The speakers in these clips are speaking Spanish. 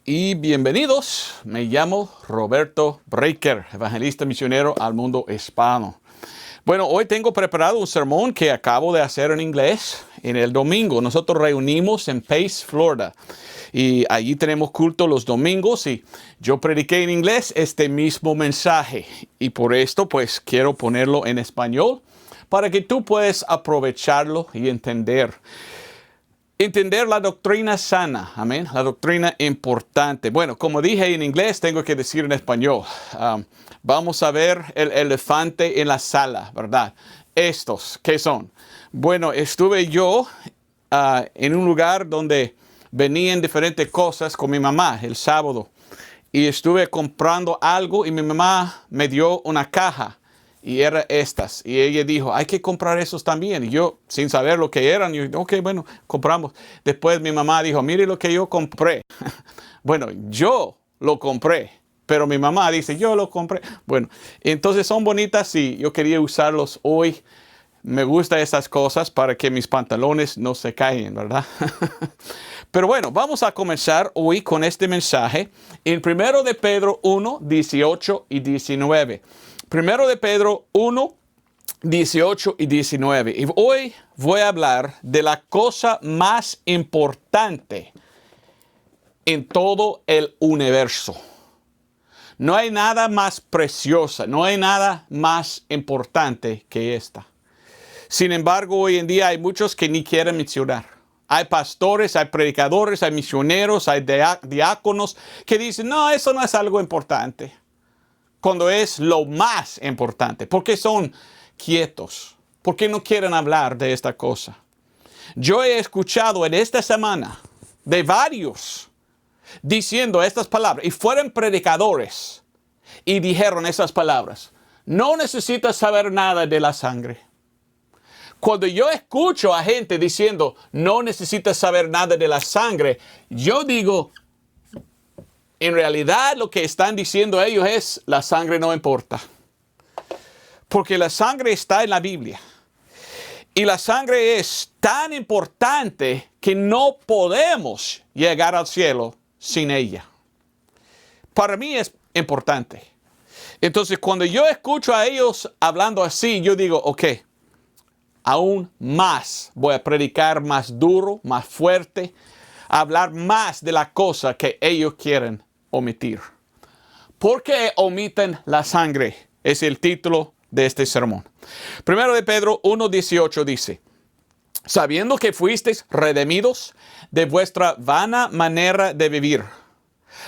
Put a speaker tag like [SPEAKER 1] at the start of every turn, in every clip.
[SPEAKER 1] y bienvenidos. Me llamo Roberto Breaker, evangelista misionero al mundo hispano. Bueno, hoy tengo preparado un sermón que acabo de hacer en inglés en el domingo. Nosotros reunimos en Pace, Florida. Y allí tenemos culto los domingos y yo prediqué en inglés este mismo mensaje. Y por esto, pues, quiero ponerlo en español para que tú puedas aprovecharlo y entender la doctrina sana, amén, la doctrina importante. Bueno, como dije en inglés, tengo que decir en español. Vamos a ver el elefante en la sala, ¿verdad? Estos, ¿qué son? Bueno, estuve yo en un lugar donde venían diferentes cosas con mi mamá el sábado. Y estuve comprando algo y mi mamá me dio una caja. Y eran estas. Y ella dijo, hay que comprar esos también. Y yo, sin saber lo que eran, yo, ok, bueno, compramos. Después mi mamá dijo, mire lo que yo compré. Bueno, yo lo compré. Pero mi mamá dice, yo lo compré. Bueno, entonces son bonitas y yo quería usarlos hoy. Me gustan esas cosas para que mis pantalones no se caigan, ¿verdad? Pero bueno, vamos a comenzar hoy con este mensaje en 1 de Pedro 1, 18 y 19. 1 de Pedro 1, 18 y 19. Y hoy voy a hablar de la cosa más importante en todo el universo. No hay nada más preciosa, no hay nada más importante que esta. Sin embargo, hoy en día hay muchos que ni quieren mencionar. Hay pastores, hay predicadores, hay misioneros, hay diáconos que dicen, no, eso no es algo importante. Cuando es lo más importante. ¿Por qué son quietos? ¿Por qué no quieren hablar de esta cosa? Yo he escuchado en esta semana de varios diciendo estas palabras y fueron predicadores y dijeron esas palabras. No necesitas saber nada de la sangre. Cuando yo escucho a gente diciendo no necesitas saber nada de la sangre, yo digo, en realidad lo que están diciendo ellos es la sangre no importa. Porque la sangre está en la Biblia. Y la sangre es tan importante que no podemos llegar al cielo sin ella. Para mí es importante. Entonces cuando yo escucho a ellos hablando así, yo digo, ok, aún más voy a predicar más duro, más fuerte, hablar más de la cosa que ellos quieren omitir. ¿Por qué omiten la sangre? Es el título de este sermón. 1 de Pedro 1:18 dice, sabiendo que fuisteis redimidos de vuestra vana manera de vivir,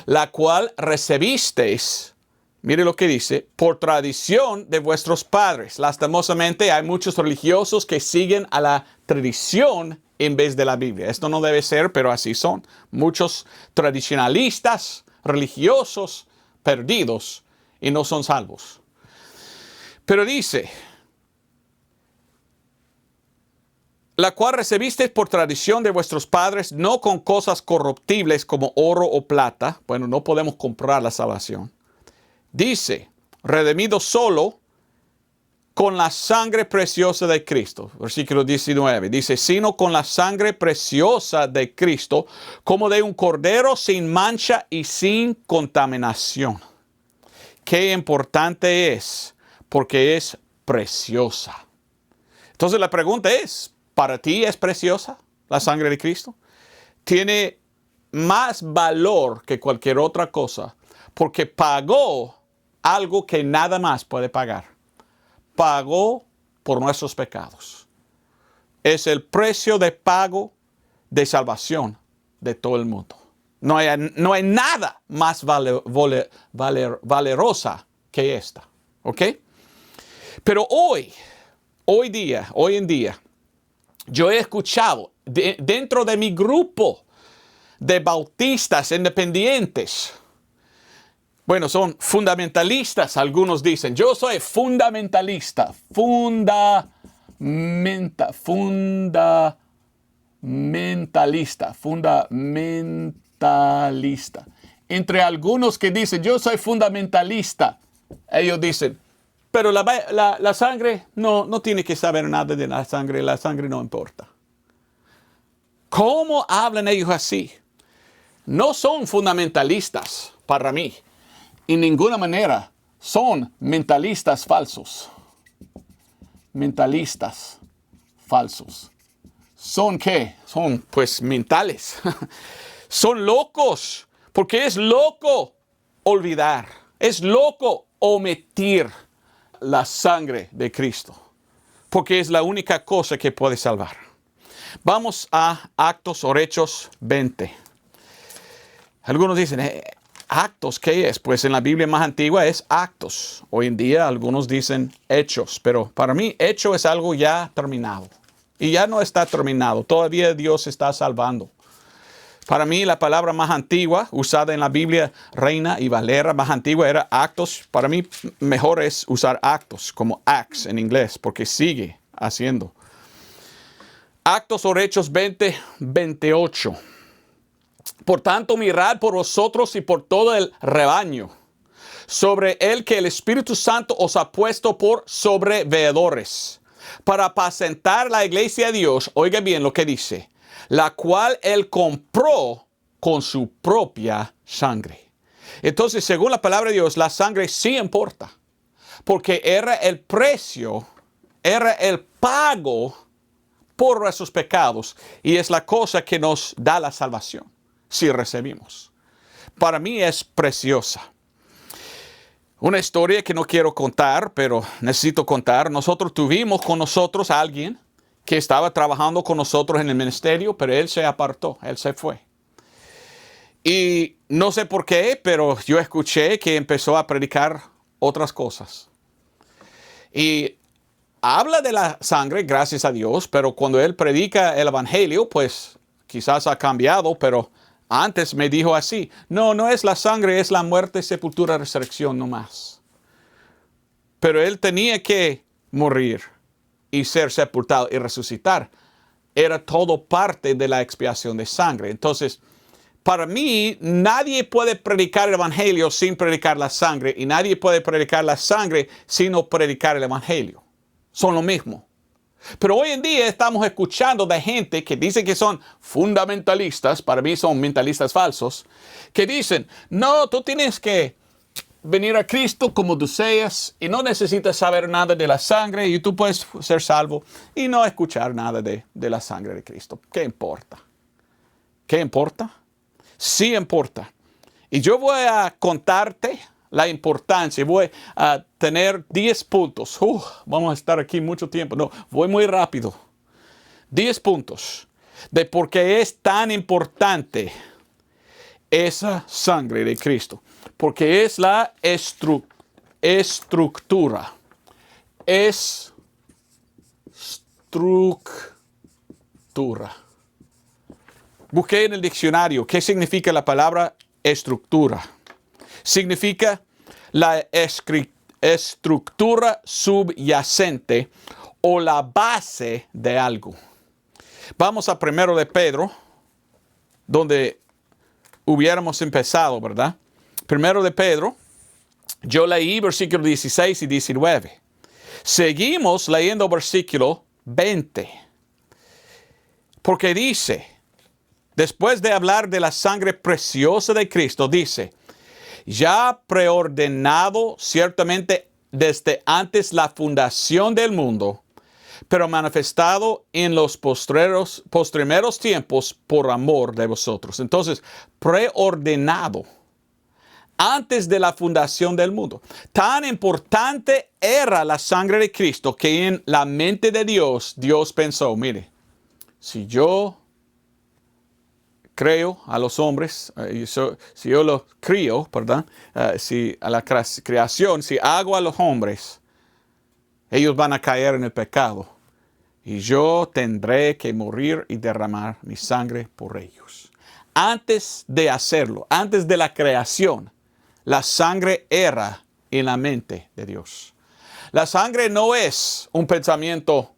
[SPEAKER 1] la cual recibisteis, mire lo que dice, por tradición de vuestros padres. Lastimosamente hay muchos religiosos que siguen a la tradición en vez de la Biblia. Esto no debe ser, pero así son. Muchos tradicionalistas religiosos perdidos y no son salvos. Pero dice, la cual recibisteis por tradición de vuestros padres, no con cosas corruptibles como oro o plata. Bueno, no podemos comprar la salvación. Dice, redimido solo con la sangre preciosa de Cristo. Versículo 19. Dice, sino con la sangre preciosa de Cristo, como de un cordero sin mancha y sin contaminación. Qué importante es, porque es preciosa. Entonces la pregunta es, ¿para ti es preciosa la sangre de Cristo? Tiene más valor que cualquier otra cosa, porque pagó algo que nada más puede pagar. Pagó por nuestros pecados. Es el precio de pago de salvación de todo el mundo. No hay nada más valerosa que esta. ¿Ok? Pero hoy en día, yo he escuchado dentro de mi grupo de bautistas independientes. Bueno, son fundamentalistas, algunos dicen. Yo soy fundamentalista. Fundamentalista. Entre algunos que dicen, yo soy fundamentalista, ellos dicen, pero la sangre no tiene que saber nada de la sangre no importa. ¿Cómo hablan ellos así? no son fundamentalistas para mí. En ninguna manera son mentalistas falsos. Mentalistas falsos. ¿Son qué? Son pues mentales. Son locos. Porque es loco olvidar. Es loco omitir la sangre de Cristo. Porque es la única cosa que puede salvar. Vamos a Actos o Hechos 20. Algunos dicen, ¿Actos qué es? Pues en la Biblia más antigua es Actos. Hoy en día algunos dicen Hechos. Pero para mí, hecho es algo ya terminado. Y ya no está terminado. Todavía Dios está salvando. Para mí, la palabra más antigua, usada en la Biblia Reina y Valera, más antigua era Actos. Para mí, mejor es usar Actos, como Acts en inglés, porque sigue haciendo. Actos o Hechos 20, 28. Por tanto, mirad por vosotros y por todo el rebaño, sobre el que el Espíritu Santo os ha puesto por sobreveedores, para apacentar la iglesia de Dios. Oiga bien lo que dice, la cual él compró con su propia sangre. Entonces, según la palabra de Dios, la sangre sí importa, porque era el precio, era el pago por nuestros pecados, y es la cosa que nos da la salvación, si recibimos. Para mí es preciosa. Una historia que no quiero contar, pero necesito contar. Nosotros tuvimos con nosotros a alguien que estaba trabajando con nosotros en el ministerio, pero él se apartó, él se fue. Y no sé por qué, pero yo escuché que empezó a predicar otras cosas. Y habla de la sangre, gracias a Dios, pero cuando él predica el evangelio, pues quizás ha cambiado, pero antes me dijo así, no es la sangre, es la muerte, sepultura, resurrección, no más. Pero él tenía que morir y ser sepultado y resucitar. Era todo parte de la expiación de sangre. Entonces, para mí, nadie puede predicar el evangelio sin predicar la sangre, y nadie puede predicar la sangre sin no predicar el evangelio. Son lo mismo. Pero hoy en día estamos escuchando de gente que dice que son fundamentalistas, para mí son mentalistas falsos, que dicen, no, tú tienes que venir a Cristo como tú seas y no necesitas saber nada de la sangre y tú puedes ser salvo y no escuchar nada de la sangre de Cristo. ¿Qué importa? ¿Qué importa? Sí importa. Y yo voy a contarte la importancia. Voy a tener 10 puntos. Vamos a estar aquí mucho tiempo. No, voy muy rápido. 10 puntos de por qué es tan importante esa sangre de Cristo. Porque es la estructura. Estructura. Busqué en el diccionario qué significa la palabra estructura. Significa la estructura subyacente o la base de algo. Vamos a 1 de Pedro, donde hubiéramos empezado, ¿verdad? 1 de Pedro, yo leí versículos 16 y 19. Seguimos leyendo versículo 20. Porque dice, después de hablar de la sangre preciosa de Cristo, dice, ya preordenado ciertamente desde antes la fundación del mundo, pero manifestado en los postreros tiempos por amor de vosotros. Entonces, preordenado antes de la fundación del mundo. Tan importante era la sangre de Cristo que en la mente de Dios, Dios pensó, mire, si yo creo a los hombres, si yo los crío, ¿verdad? Si a la creación, si hago a los hombres, ellos van a caer en el pecado. Y yo tendré que morir y derramar mi sangre por ellos. Antes de hacerlo, antes de la creación, la sangre era en la mente de Dios. La sangre no es un pensamiento,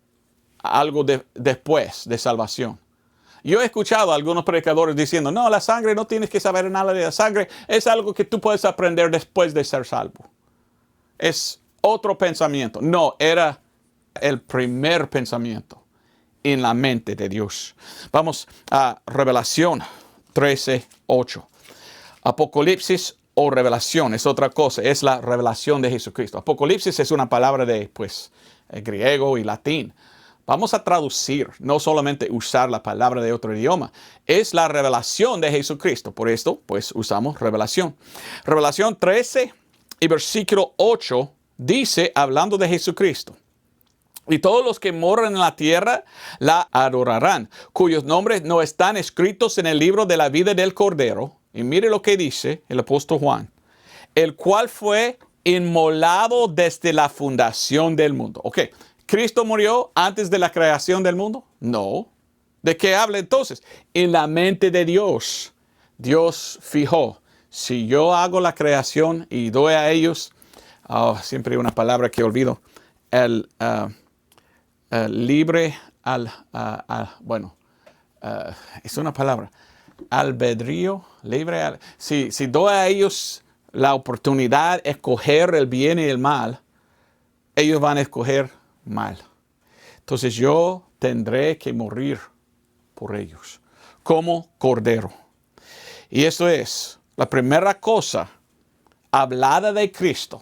[SPEAKER 1] algo después de salvación. Yo he escuchado a algunos predicadores diciendo, no, la sangre no tienes que saber nada de la sangre. Es algo que tú puedes aprender después de ser salvo. Es otro pensamiento. No, era el primer pensamiento en la mente de Dios. Vamos a Revelación 13:8. Apocalipsis o revelación es otra cosa, es la revelación de Jesucristo. Apocalipsis es una palabra de griego y latín. Vamos a traducir, no solamente usar la palabra de otro idioma. Es la revelación de Jesucristo. Por esto, pues usamos revelación. Revelación 13 y versículo 8 dice, hablando de Jesucristo: y todos los que moran en la tierra la adorarán, cuyos nombres no están escritos en el libro de la vida del Cordero. Y mire lo que dice el apóstol Juan: el cual fue inmolado desde la fundación del mundo. Ok, ¿Cristo murió antes de la creación del mundo? No. ¿De qué habla entonces? En la mente de Dios. Dios fijó: si yo hago la creación y doy a ellos, siempre hay una palabra que olvido, libre es una palabra, albedrío, libre. Si doy a ellos la oportunidad de escoger el bien y el mal, ellos van a escoger mal. Entonces yo tendré que morir por ellos como cordero. Y eso es la primera cosa hablada de Cristo.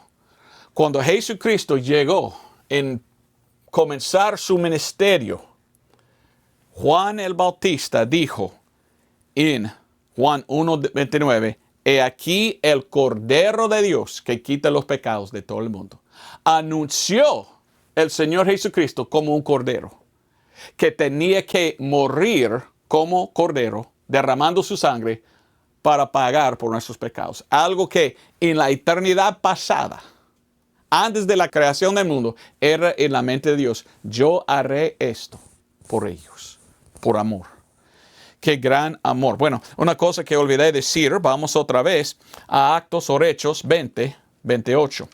[SPEAKER 1] Cuando Jesucristo llegó en comenzar su ministerio, Juan el Bautista dijo en Juan 1:29, he aquí el Cordero de Dios que quita los pecados de todo el mundo. Anunció el Señor Jesucristo como un cordero que tenía que morir como cordero, derramando su sangre para pagar por nuestros pecados. Algo que en la eternidad pasada, antes de la creación del mundo, era en la mente de Dios. Yo haré esto por ellos, por amor. Qué gran amor. Bueno, una cosa que olvidé decir, vamos otra vez a Actos o Hechos 20:28.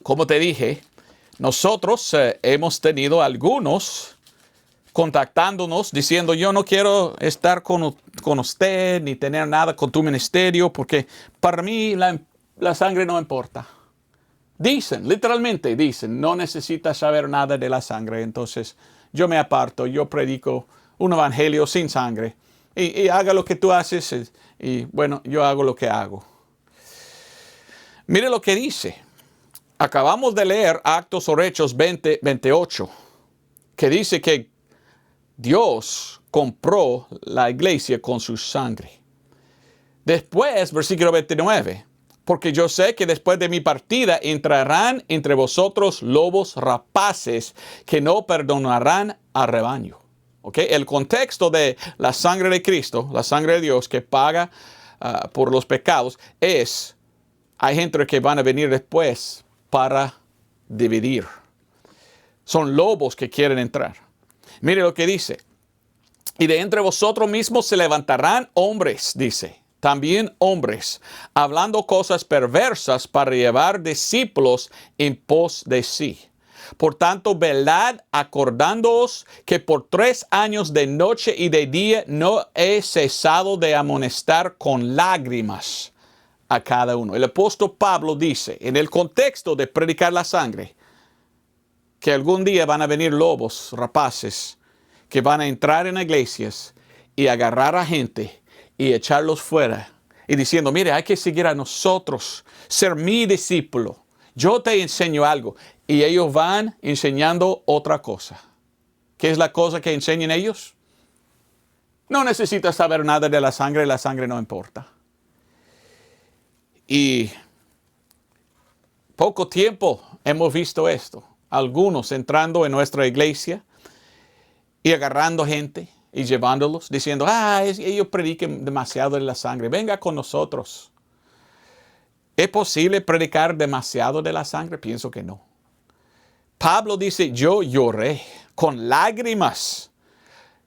[SPEAKER 1] Como te dije, nosotros hemos tenido algunos contactándonos diciendo: yo no quiero estar con usted ni tener nada con tu ministerio porque para mí la sangre no importa. Dicen, literalmente dicen, no necesitas saber nada de la sangre, entonces yo me aparto, yo predico un evangelio sin sangre y haga lo que tú haces y bueno, yo hago lo que hago. Mire lo que dice. Acabamos de leer Actos o Hechos 20:28, que dice que Dios compró la iglesia con su sangre. Después, versículo 29, porque yo sé que después de mi partida entrarán entre vosotros lobos rapaces que no perdonarán al rebaño. ¿Okay? El contexto de la sangre de Cristo, la sangre de Dios que paga por los pecados, hay gente que van a venir después para dividir. Son lobos que quieren entrar. Mire lo que dice. Y de entre vosotros mismos se levantarán hombres, dice, también hombres, hablando cosas perversas para llevar discípulos en pos de sí. Por tanto, velad, acordándoos que por 3 años de noche y de día no he cesado de amonestar con lágrimas a cada uno. El apóstol Pablo dice, en el contexto de predicar la sangre, que algún día van a venir lobos rapaces que van a entrar en iglesias y agarrar a gente y echarlos fuera. Y diciendo, mire, hay que seguir a nosotros, ser mi discípulo. Yo te enseño algo. Y ellos van enseñando otra cosa. ¿Qué es la cosa que enseñan ellos? No necesitas saber nada de la sangre no importa. Y poco tiempo hemos visto esto. Algunos entrando en nuestra iglesia y agarrando gente y llevándolos, diciendo, ellos predican demasiado de la sangre, venga con nosotros. ¿Es posible predicar demasiado de la sangre? Pienso que no. Pablo dice, yo lloré con lágrimas.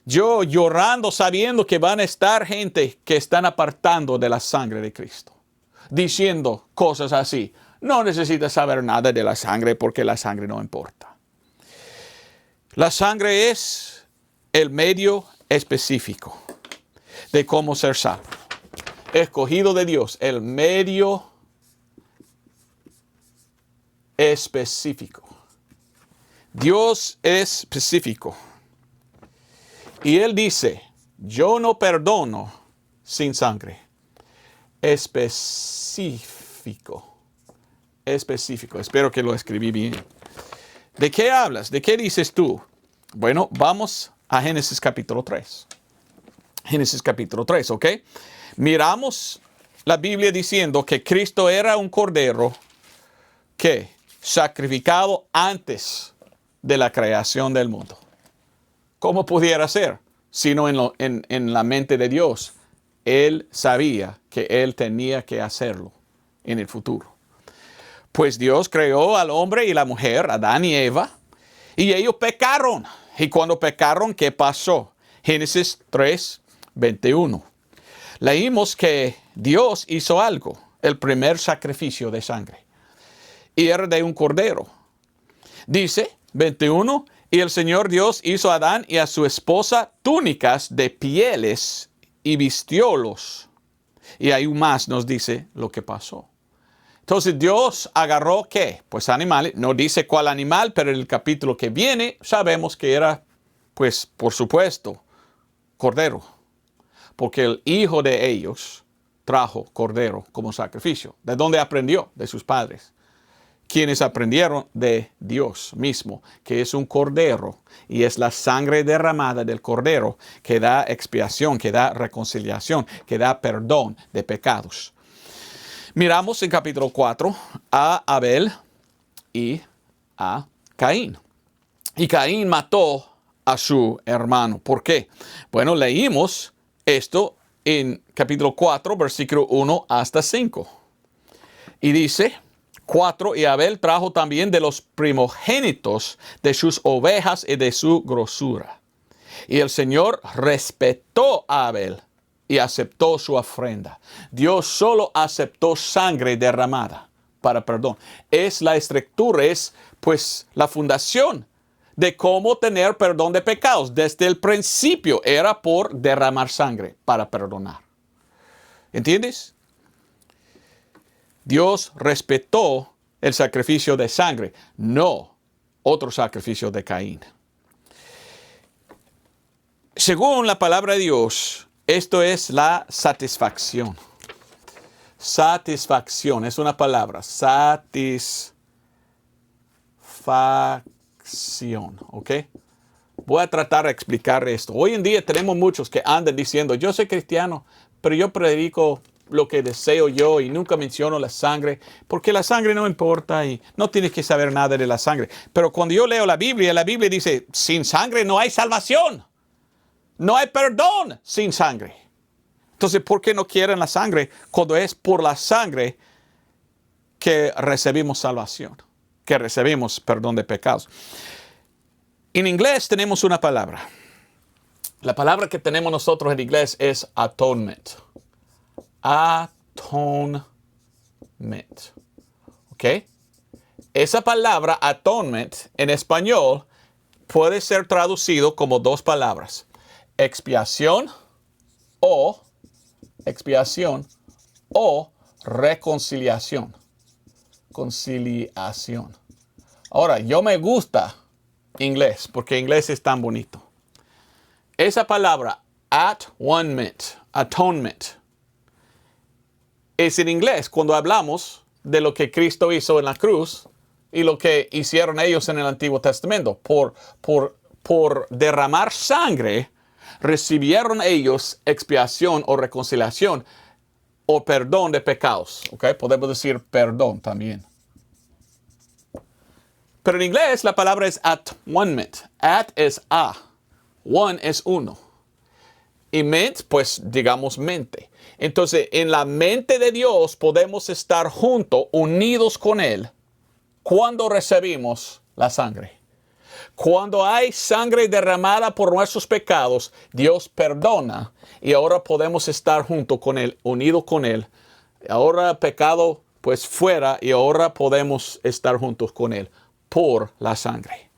[SPEAKER 1] Yo llorando sabiendo que van a estar gente que están apartando de la sangre de Cristo. Diciendo cosas así. No necesitas saber nada de la sangre porque la sangre no importa. La sangre es el medio específico de cómo ser salvo. Escogido de Dios, el medio específico. Dios es específico. Y Él dice, yo no perdono sin sangre. Específico. Específico. Espero que lo escribí bien. ¿De qué hablas? ¿De qué dices tú? Bueno, vamos a Génesis capítulo 3. Génesis capítulo 3, ¿ok? Miramos la Biblia diciendo que Cristo era un cordero que sacrificado antes de la creación del mundo. ¿Cómo pudiera ser? Sino en la mente de Dios. Él sabía que Él tenía que hacerlo en el futuro. Pues Dios creó al hombre y la mujer, Adán y Eva, y ellos pecaron. Y cuando pecaron, ¿qué pasó? Génesis 3, 21. Leímos que Dios hizo algo, el primer sacrificio de sangre. Y era de un cordero. Dice, 21, y el Señor Dios hizo a Adán y a su esposa túnicas de pieles y vistiólos. Y ahí más nos dice lo que pasó. Entonces Dios agarró ¿qué? Pues animales. No dice cuál animal, pero en el capítulo que viene sabemos que era, pues por supuesto, cordero. Porque el hijo de ellos trajo cordero como sacrificio. ¿De dónde aprendió? De sus padres. Quienes aprendieron de Dios mismo, que es un cordero. Y es la sangre derramada del cordero que da expiación, que da reconciliación, que da perdón de pecados. Miramos en capítulo 4 a Abel y a Caín. Y Caín mató a su hermano. ¿Por qué? Bueno, leímos esto en capítulo 4, versículo 1 hasta 5. Y dice, 4, y Abel trajo también de los primogénitos de sus ovejas y de su grosura. Y el Señor respetó a Abel y aceptó su ofrenda. Dios solo aceptó sangre derramada para perdón. Es la estructura, es pues la fundación de cómo tener perdón de pecados. Desde el principio era por derramar sangre para perdonar. ¿Entiendes? Dios respetó el sacrificio de sangre, no otro sacrificio de Caín. Según la palabra de Dios, esto es la satisfacción. Satisfacción es una palabra. Satisfacción. ¿Ok? Voy a tratar de explicar esto. Hoy en día tenemos muchos que andan diciendo, yo soy cristiano, pero yo predico lo que deseo yo y nunca menciono la sangre, porque la sangre no importa y no tienes que saber nada de la sangre. Pero cuando yo leo la Biblia dice, sin sangre no hay salvación. No hay perdón sin sangre. Entonces, ¿por qué no quieren la sangre cuando es por la sangre que recibimos salvación? Que recibimos perdón de pecados. En inglés tenemos una palabra. La palabra que tenemos nosotros en inglés es atonement. Atonement. ¿Ok? Esa palabra atonement en español puede ser traducido como dos palabras. Expiación o reconciliación. Conciliación. Ahora, yo me gusta inglés porque inglés es tan bonito. Esa palabra atonement, es en inglés cuando hablamos de lo que Cristo hizo en la cruz y lo que hicieron ellos en el Antiguo Testamento. Por derramar sangre, recibieron ellos expiación o reconciliación o perdón de pecados. ¿Okay? Podemos decir perdón también. Pero en inglés la palabra es atonement. At es a. One es uno. Y ment, pues digamos mente. Entonces, en la mente de Dios podemos estar juntos, unidos con Él, cuando recibimos la sangre. Cuando hay sangre derramada por nuestros pecados, Dios perdona y ahora podemos estar junto con Él, unidos con Él. Ahora pecado pues fuera y ahora podemos estar juntos con Él por la sangre.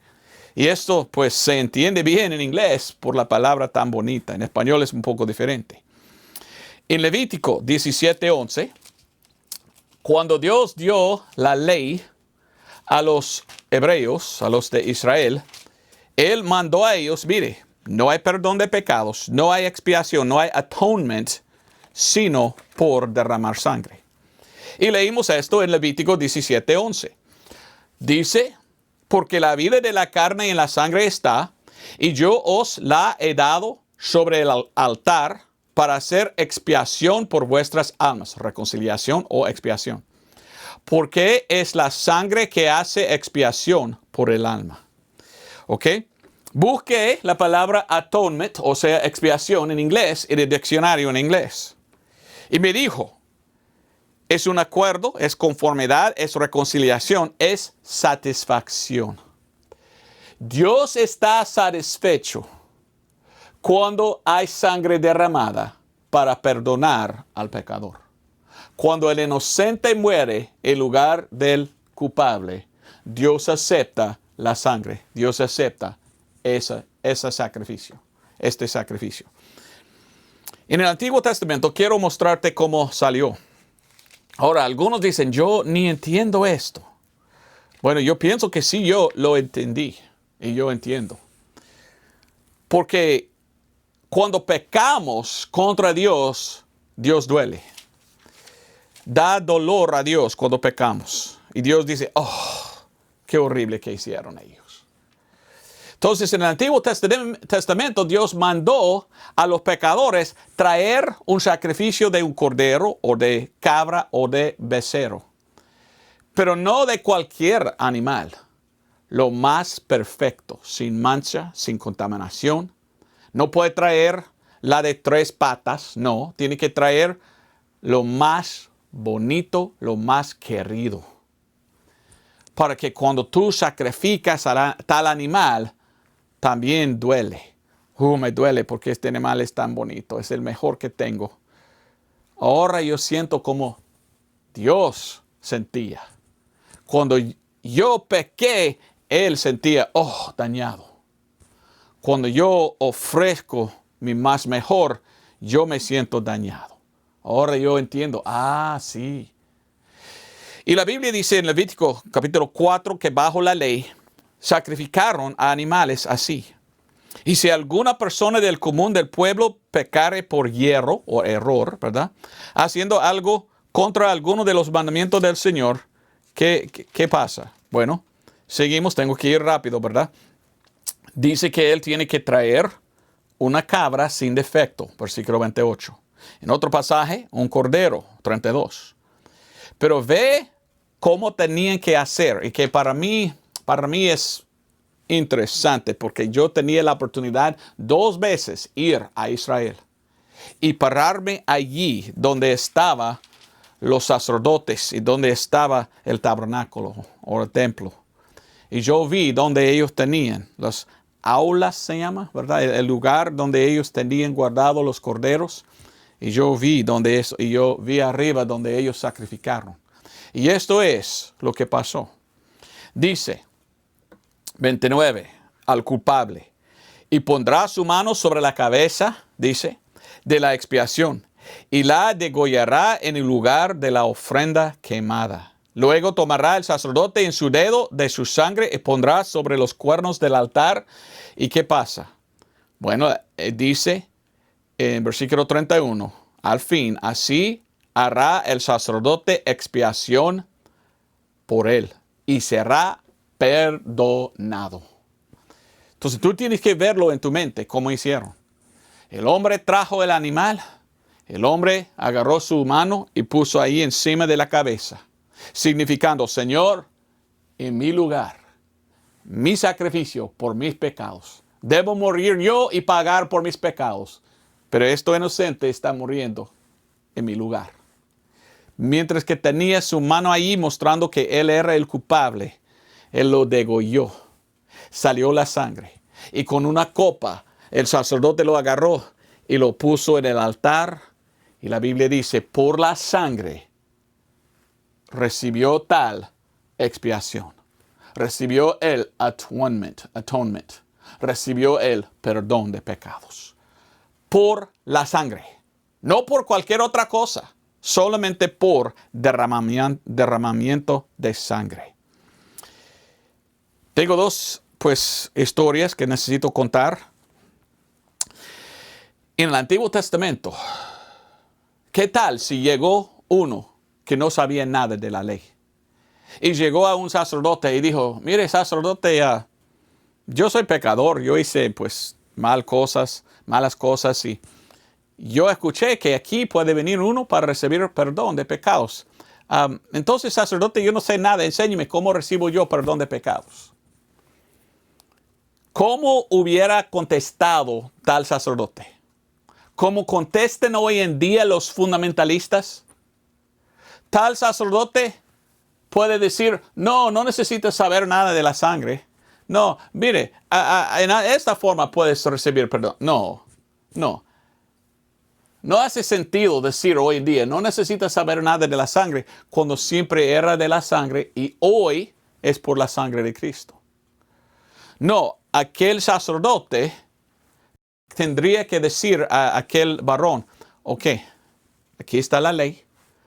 [SPEAKER 1] Y esto pues se entiende bien en inglés por la palabra tan bonita. En español es un poco diferente. En Levítico 17:11, cuando Dios dio la ley a los hebreos, a los de Israel, Él mandó a ellos, mire, no hay perdón de pecados, no hay expiación, no hay atonement sino por derramar sangre. Y leímos esto en Levítico 17:11. Dice, porque la vida de la carne en la sangre está, y yo os la he dado sobre el altar para hacer expiación por vuestras almas, reconciliación o expiación. Porque es la sangre que hace expiación por el alma. ¿Ok? Busqué la palabra atonement, o sea, expiación en inglés, en el diccionario en inglés. Y me dijo, es un acuerdo, es conformidad, es reconciliación, es satisfacción. Dios está satisfecho cuando hay sangre derramada para perdonar al pecador. Cuando el inocente muere en lugar del culpable, Dios acepta la sangre. Dios acepta ese sacrificio, este sacrificio. En el Antiguo Testamento quiero mostrarte cómo salió. Ahora, algunos dicen, yo ni entiendo esto. Bueno, yo pienso que sí, yo lo entendí y yo entiendo. Porque cuando pecamos contra Dios, Dios duele. Da dolor a Dios cuando pecamos. Y Dios dice, oh, qué horrible que hicieron ellos. Entonces, en el Antiguo Testamento, Dios mandó a los pecadores traer un sacrificio de un cordero o de cabra o de becerro. Pero no de cualquier animal. Lo más perfecto, sin mancha, sin contaminación. No puede traer la de 3 patas, no. Tiene que traer lo más bonito, lo más querido. Para que cuando tú sacrificas a tal animal, también duele. Me duele porque este animal es tan bonito, es el mejor que tengo. Ahora yo siento como Dios sentía. Cuando yo pequé, Él sentía, dañado. Cuando yo ofrezco mi más mejor, yo me siento dañado. Ahora yo entiendo, sí. Y la Biblia dice en Levítico capítulo 4 que bajo la ley sacrificaron a animales así. Y si alguna persona del común del pueblo pecare por hierro o error, ¿verdad? Haciendo algo contra alguno de los mandamientos del Señor, ¿qué pasa? Bueno, seguimos, tengo que ir rápido, ¿verdad? Dice que él tiene que traer una cabra sin defecto, versículo 28. En otro pasaje, un cordero, 32. Pero ve cómo tenían que hacer, y que para mí es interesante, porque yo tenía la oportunidad 2 veces ir a Israel y pararme allí donde estaban los sacerdotes y donde estaba el tabernáculo o el templo. Y yo vi donde ellos tenían las aulas, se llama, ¿verdad? El lugar donde ellos tenían guardados los corderos. Y yo vi y yo vi arriba donde ellos sacrificaron. Y esto es lo que pasó. Dice 29, al culpable. Y pondrá su mano sobre la cabeza, dice, de la expiación, y la degollará en el lugar de la ofrenda quemada. Luego tomará el sacerdote en su dedo de su sangre y pondrá sobre los cuernos del altar. ¿Y qué pasa? Bueno, dice en versículo 31, al fin, así hará el sacerdote expiación por él y será perdonado. Entonces tú tienes que verlo en tu mente, cómo hicieron. El hombre trajo el animal, el hombre agarró su mano y puso ahí encima de la cabeza, significando, Señor, en mi lugar, mi sacrificio por mis pecados. Debo morir yo y pagar por mis pecados, pero este inocente está muriendo en mi lugar. Mientras que tenía su mano ahí mostrando que él era el culpable, él lo degolló. Salió la sangre. Y con una copa, el sacerdote lo agarró y lo puso en el altar. Y la Biblia dice, por la sangre recibió tal expiación. Recibió el atonement. Recibió el perdón de pecados. Por la sangre. No por cualquier otra cosa. Solamente por derramamiento de sangre. Tengo 2, historias que necesito contar. En el Antiguo Testamento, ¿Qué tal si llegó uno que no sabía nada de la ley? Y llegó a un sacerdote y dijo, mire sacerdote, yo soy pecador, yo hice pues malas cosas y yo escuché que aquí puede venir uno para recibir perdón de pecados. Entonces sacerdote, yo no sé nada, enséñeme cómo recibo yo perdón de pecados. ¿Cómo hubiera contestado tal sacerdote? ¿Cómo contestan hoy en día los fundamentalistas? Tal sacerdote puede decir, no necesitas saber nada de la sangre. No, mire, en esta forma puedes recibir perdón. No. No hace sentido decir hoy en día, no necesitas saber nada de la sangre, cuando siempre era de la sangre y hoy es por la sangre de Cristo. No, aquel sacerdote tendría que decir a aquel varón, ok, aquí está la ley,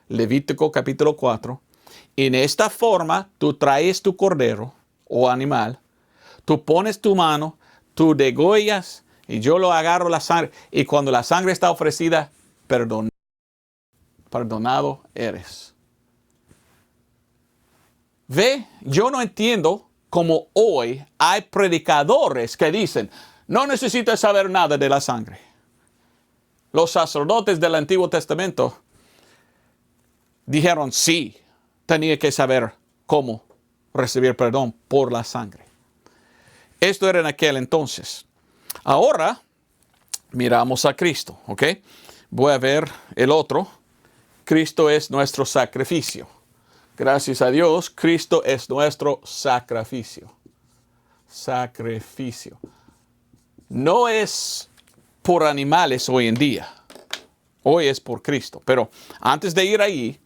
[SPEAKER 1] Levítico capítulo 4. En esta forma, tú traes tu cordero o animal, tú pones tu mano, tú degollas y yo lo agarro la sangre. Y cuando la sangre está ofrecida, perdonado eres. Ve, yo no entiendo cómo hoy hay predicadores que dicen, no necesitas saber nada de la sangre. Los sacerdotes del Antiguo Testamento dijeron sí, tenía que saber cómo recibir perdón por la sangre. Esto era en aquel entonces. Ahora miramos a Cristo, ¿ok? Voy a ver el otro. Cristo es nuestro sacrificio. Gracias a Dios, Cristo es nuestro sacrificio. Sacrificio. No es por animales hoy en día. Hoy es por Cristo. Pero antes de ir ahí,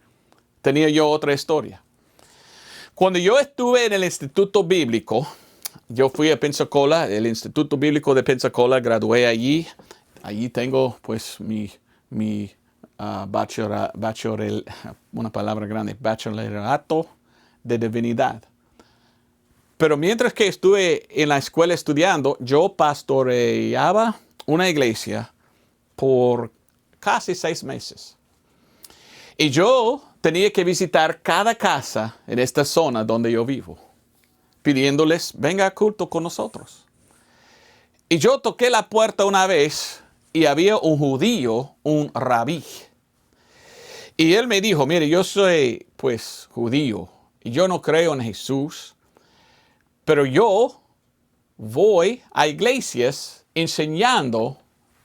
[SPEAKER 1] tenía yo otra historia. Cuando yo estuve en el Instituto Bíblico, yo fui a Pensacola, el Instituto Bíblico de Pensacola, gradué allí. Allí tengo pues mi bachillerato de divinidad. Pero mientras que estuve en la escuela estudiando, yo pastoreaba una iglesia por casi 6 meses. Y yo tenía que visitar cada casa en esta zona donde yo vivo, pidiéndoles, venga a culto con nosotros. Y yo toqué la puerta una vez y había un judío, un rabí. Y él me dijo, mire, yo soy pues judío y yo no creo en Jesús, pero yo voy a iglesias enseñando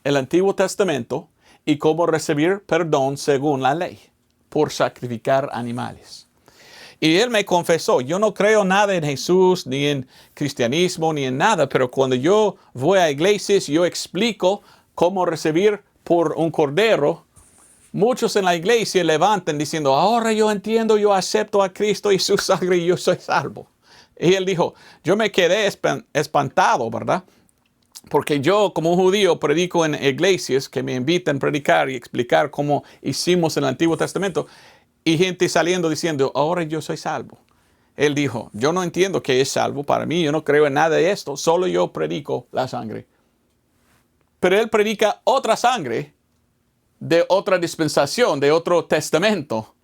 [SPEAKER 1] el Antiguo Testamento y cómo recibir perdón según la ley por sacrificar animales. Y él me confesó, yo no creo nada en Jesús, ni en cristianismo, ni en nada, pero cuando yo voy a iglesias, yo explico cómo recibir por un cordero. Muchos en la iglesia levantan diciendo, ahora yo entiendo, yo acepto a Cristo y su sangre y yo soy salvo. Y él dijo, yo me quedé espantado, ¿verdad? Porque yo como judío predico en iglesias que me invitan a predicar y explicar cómo hicimos en el Antiguo Testamento. Y gente saliendo diciendo, ahora yo soy salvo. Él dijo, yo no entiendo qué es salvo para mí, yo no creo en nada de esto, solo yo predico la sangre. Pero él predica otra sangre de otra dispensación, de otro testamento.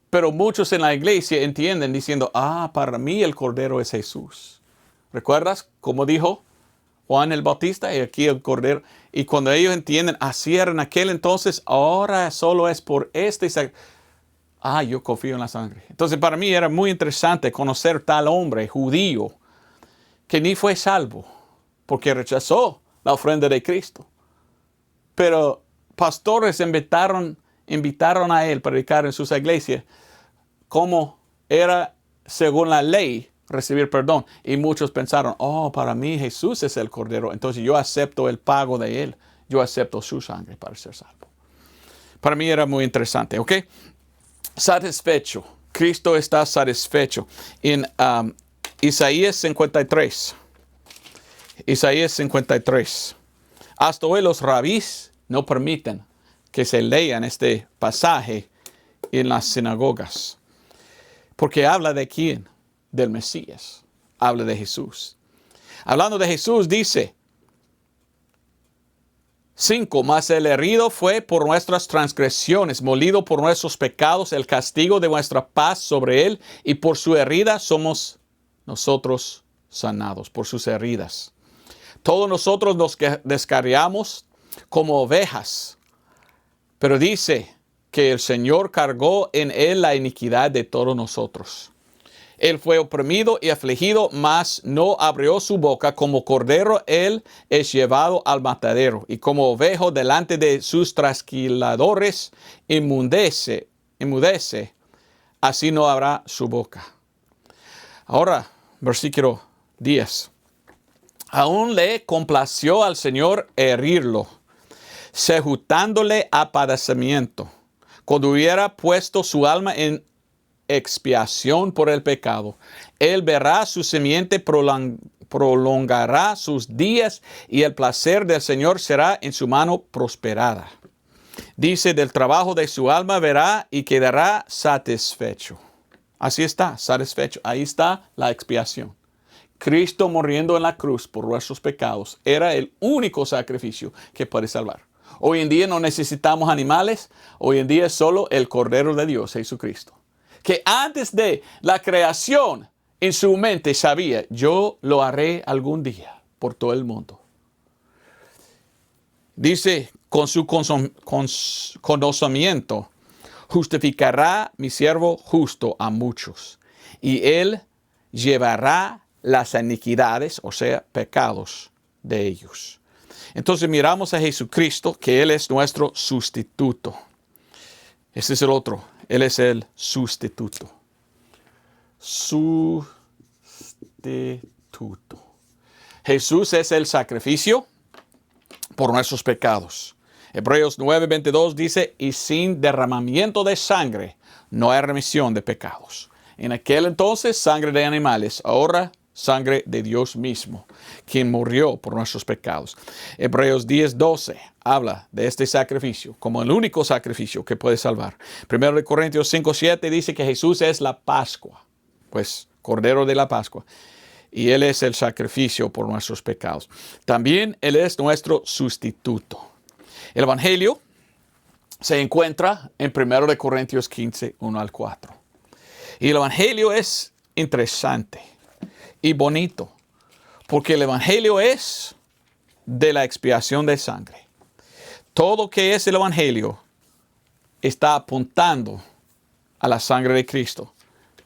[SPEAKER 1] Pero muchos en la iglesia entienden diciendo, para mí el Cordero es Jesús. ¿Recuerdas cómo dijo Juan el Bautista? Y aquí el Cordero. Y cuando ellos entienden, así era en aquel entonces, ahora solo es por este sacrificio. Yo confío en la sangre. Entonces para mí era muy interesante conocer tal hombre judío que ni fue salvo porque rechazó la ofrenda de Cristo. Pero pastores invitaron a él a predicar en sus iglesias cómo era según la ley recibir perdón. Y muchos pensaron, para mí Jesús es el Cordero. Entonces yo acepto el pago de él. Yo acepto su sangre para ser salvo. Para mí era muy interesante, ¿ok? Satisfecho. Cristo está satisfecho. En Isaías 53. Isaías 53. Hasta hoy los rabís no permiten que se lean este pasaje en las sinagogas. Porque habla de quién? Del Mesías. Habla de Jesús. Hablando de Jesús dice, 5. Mas el herido fue por nuestras transgresiones, molido por nuestros pecados, el castigo de nuestra paz sobre él, y por su herida somos nosotros sanados, por sus heridas. Todos nosotros nos descarriamos como ovejas, pero dice que el Señor cargó en él la iniquidad de todos nosotros. Él fue oprimido y afligido, mas no abrió su boca. Como cordero, él es llevado al matadero. Y como ovejo delante de sus trasquiladores, enmudece. Así no abrirá su boca. Ahora, versículo 10. Aún le complació al Señor herirlo, sujetándole a padecimiento. Cuando hubiera puesto su alma en expiación por el pecado, él verá su simiente, prolongará sus días, y el placer del Señor será en su mano prosperada. Dice, del trabajo de su alma verá y quedará satisfecho. Así está, satisfecho. Ahí está la expiación. Cristo muriendo en la cruz por nuestros pecados era el único sacrificio que puede salvar. Hoy en día no necesitamos animales. Hoy en día es solo el Cordero de Dios, Jesucristo, que antes de la creación en su mente sabía, yo lo haré algún día por todo el mundo. Dice, con su conocimiento justificará mi siervo justo a muchos, y él llevará las iniquidades, o sea, pecados de ellos. Entonces miramos a Jesucristo, que él es nuestro sustituto. Este es el otro. Él es el sustituto. Sustituto. Jesús es el sacrificio por nuestros pecados. Hebreos 9:22 dice, y sin derramamiento de sangre no hay remisión de pecados. En aquel entonces, sangre de animales, ahora sangre de Dios mismo, quien murió por nuestros pecados. Hebreos 10:12 habla de este sacrificio como el único sacrificio que puede salvar. 1 Corintios 5:7 dice que Jesús es la Pascua, pues Cordero de la Pascua, y Él es el sacrificio por nuestros pecados. También Él es nuestro sustituto. El Evangelio se encuentra en 1 Corintios 15, 1 al 4. Y el Evangelio es interesante y bonito, porque el Evangelio es de la expiación de sangre. Todo que es el Evangelio está apuntando a la sangre de Cristo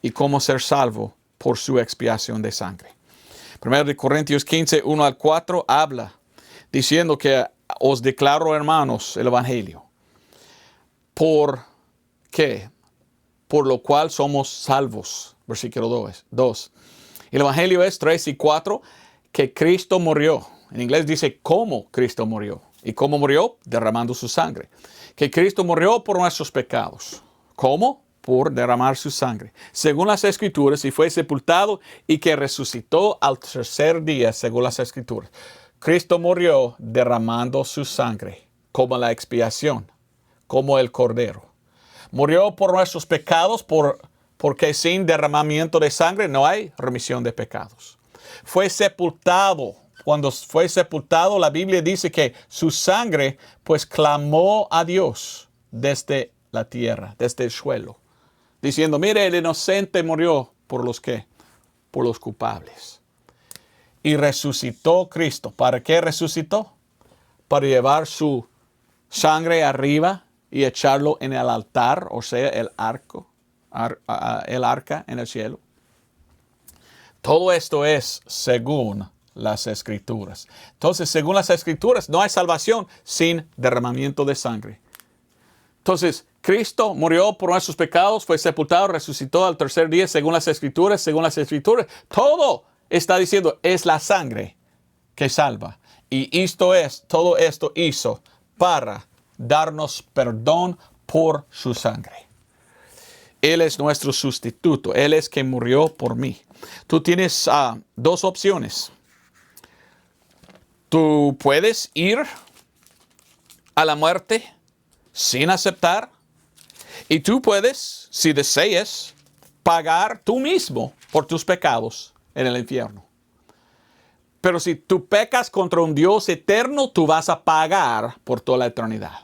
[SPEAKER 1] y cómo ser salvo por su expiación de sangre. 1 Corintios 15, 1 al 4 habla diciendo que os declaro, hermanos, el Evangelio. ¿Por qué? Por lo cual somos salvos. Versículo 2. El Evangelio es 3 y 4, que Cristo murió. En inglés dice cómo Cristo murió. ¿Y cómo murió? Derramando su sangre. Que Cristo murió por nuestros pecados. ¿Cómo? Por derramar su sangre. Según las Escrituras, y fue sepultado, y que resucitó al tercer día, según las Escrituras. Cristo murió derramando su sangre, como la expiación, como el Cordero. Murió por nuestros pecados, porque sin derramamiento de sangre no hay remisión de pecados. Fue sepultado. Cuando fue sepultado, la Biblia dice que su sangre pues clamó a Dios desde la tierra, desde el suelo, diciendo, mire, el inocente murió por los que, por los culpables. Y resucitó Cristo. ¿Para qué resucitó? Para llevar su sangre arriba y echarlo en el altar, o sea, el arca en el cielo. Todo esto es según las Escrituras. Entonces, según las Escrituras, no hay salvación sin derramamiento de sangre. Entonces, Cristo murió por nuestros pecados, fue sepultado, resucitó al tercer día, según las Escrituras. Según las Escrituras, todo está diciendo, es la sangre que salva. Y todo esto hizo para darnos perdón por su sangre. Él es nuestro sustituto. Él es quien murió por mí. Tú tienes dos opciones. Tú puedes ir a la muerte sin aceptar. Y tú puedes, si deseas, pagar tú mismo por tus pecados en el infierno. Pero si tú pecas contra un Dios eterno, tú vas a pagar por toda la eternidad.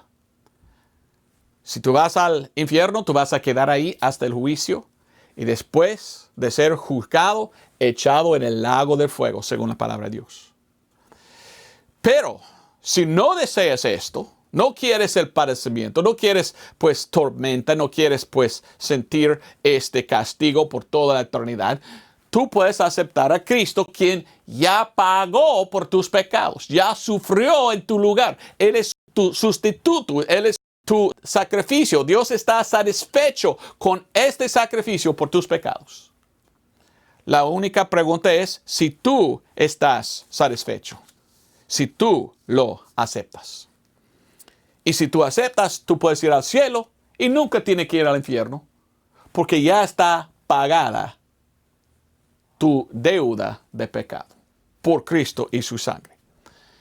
[SPEAKER 1] Si tú vas al infierno, tú vas a quedar ahí hasta el juicio y después de ser juzgado, echado en el lago del fuego, según la palabra de Dios. Pero si no deseas esto, no quieres el padecimiento, no quieres pues tormenta, no quieres pues sentir este castigo por toda la eternidad, tú puedes aceptar a Cristo, quien ya pagó por tus pecados, ya sufrió en tu lugar. Él es tu sustituto, Él es tu sacrificio. Dios está satisfecho con este sacrificio por tus pecados. La única pregunta es si tú estás satisfecho, si tú lo aceptas. Y si tú aceptas, tú puedes ir al cielo y nunca tienes que ir al infierno, porque ya está pagada tu deuda de pecado por Cristo y su sangre.